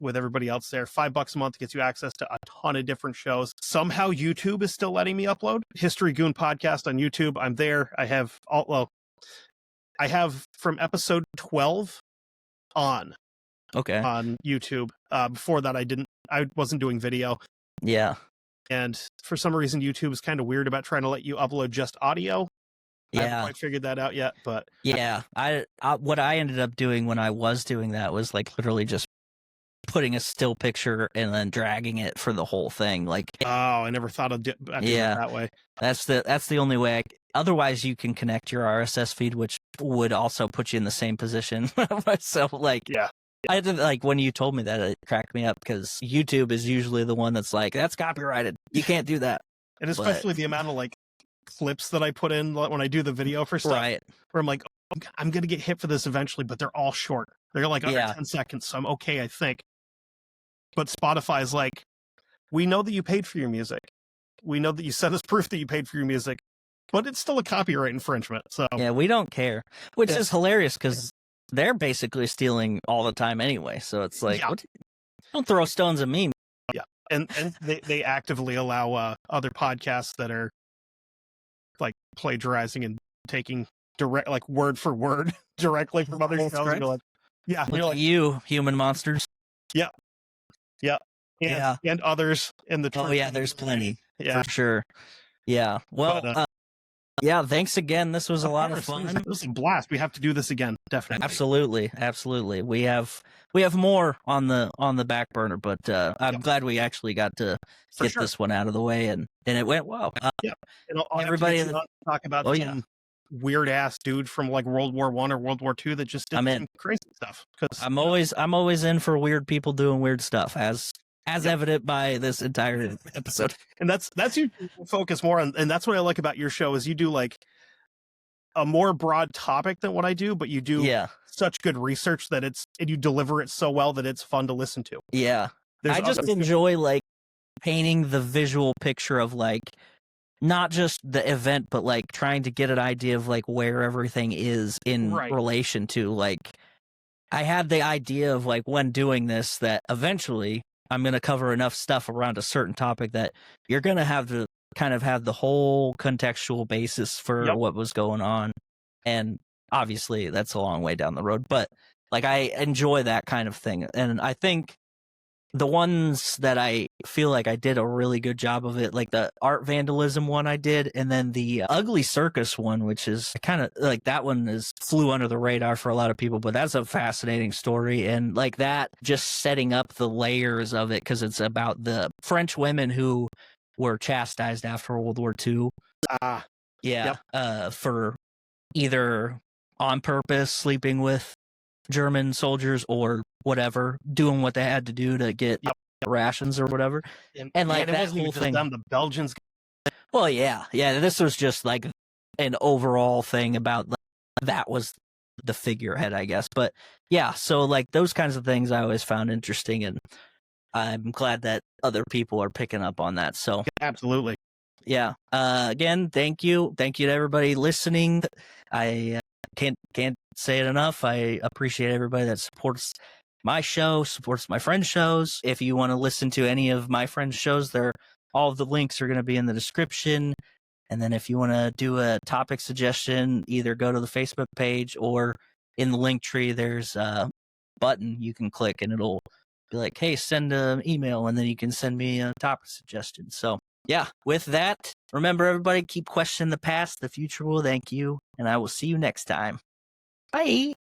everybody else there. $5 a month gets you access to a ton of different shows. Somehow YouTube is still letting me upload History Goon podcast on YouTube. I'm there. I have from episode 12 on. Okay. On YouTube. Before that, I wasn't doing video. Yeah. And for some reason, YouTube is kind of weird about trying to let you upload just audio. Yeah. I haven't quite figured that out yet, but yeah, I what I ended up doing when I was doing that was literally just putting a still picture and then dragging it for the whole thing. I never thought of doing it that way. That's the only way. Otherwise, you can connect your RSS feed, which would also put you in the same position. So yeah. I had to, when you told me that, it cracked me up because YouTube is usually the one that's that's copyrighted. You can't do that. And especially the amount of clips that I put in when I do the video for stuff. Right. Where I'm I'm going to get hit for this eventually, but they're all short. They're under 10 seconds, so I'm okay, I think. But Spotify's we know that you paid for your music. We know that you sent us proof that you paid for your music, but it's still a copyright infringement. So yeah, we don't care, which is hilarious because they're basically stealing all the time anyway. So it's don't throw stones at me. Yeah. And they actively allow other podcasts that are plagiarizing and taking direct word for word directly from other shows. Yeah. You human monsters. Yeah. Yeah. And others in the Oh yeah, there's plenty. Yeah. For sure. Yeah. Well, yeah, thanks again. This was a lot of fun. This was a blast. We have to do this again, definitely. Absolutely. We have more on the back burner, but I'm glad we actually got to get this one out of the way, and it went well. And everybody talk about some weird ass dude from World War I or World War II that just did some crazy stuff. Because I'm always in for weird people doing weird stuff, as evident by this entire episode. And that's you focus more on, and that's what I like about your show is you do a more broad topic than what I do, but you do such good research that and you deliver it so well that it's fun to listen to. Yeah. I just enjoy painting the visual picture of not just the event, but trying to get an idea of where everything is in relation to I had the idea of when doing this that eventually I'm going to cover enough stuff around a certain topic that you're going to have to kind of have the whole contextual basis for Yep. what was going on. And obviously that's a long way down the road, but like I enjoy that kind of thing. And I think the ones that I feel like I did a really good job of it, like the art vandalism one I did, and then the ugly circus one, which is kind of like that one is flew under the radar for a lot of people, but that's a fascinating story. And like that, just setting up the layers of it, because it's about the French women who were chastised after World War II. For either on purpose sleeping with German soldiers or whatever, doing what they had to do to get rations or whatever. And like it that wasn't even whole just thing. them, the Belgians. Well, yeah. This was just like an overall thing about that was the figurehead, I guess. But yeah, so like those kinds of things I always found interesting, and I'm glad that other people are picking up on that. So Absolutely. yeah. Again, thank you to everybody listening. I can't say it enough. I appreciate everybody that supports my show, supports my friends' shows. If you want to listen to any of my friends' shows, all of the links are going to be in the description. And then if you want to do a topic suggestion, either go to the Facebook page or in the link tree, there's a button you can click and it'll be like, hey, send an email, and then you can send me a topic suggestion. So yeah, with that, remember everybody, keep questioning the past. The future will thank you, and I will see you next time. Bye.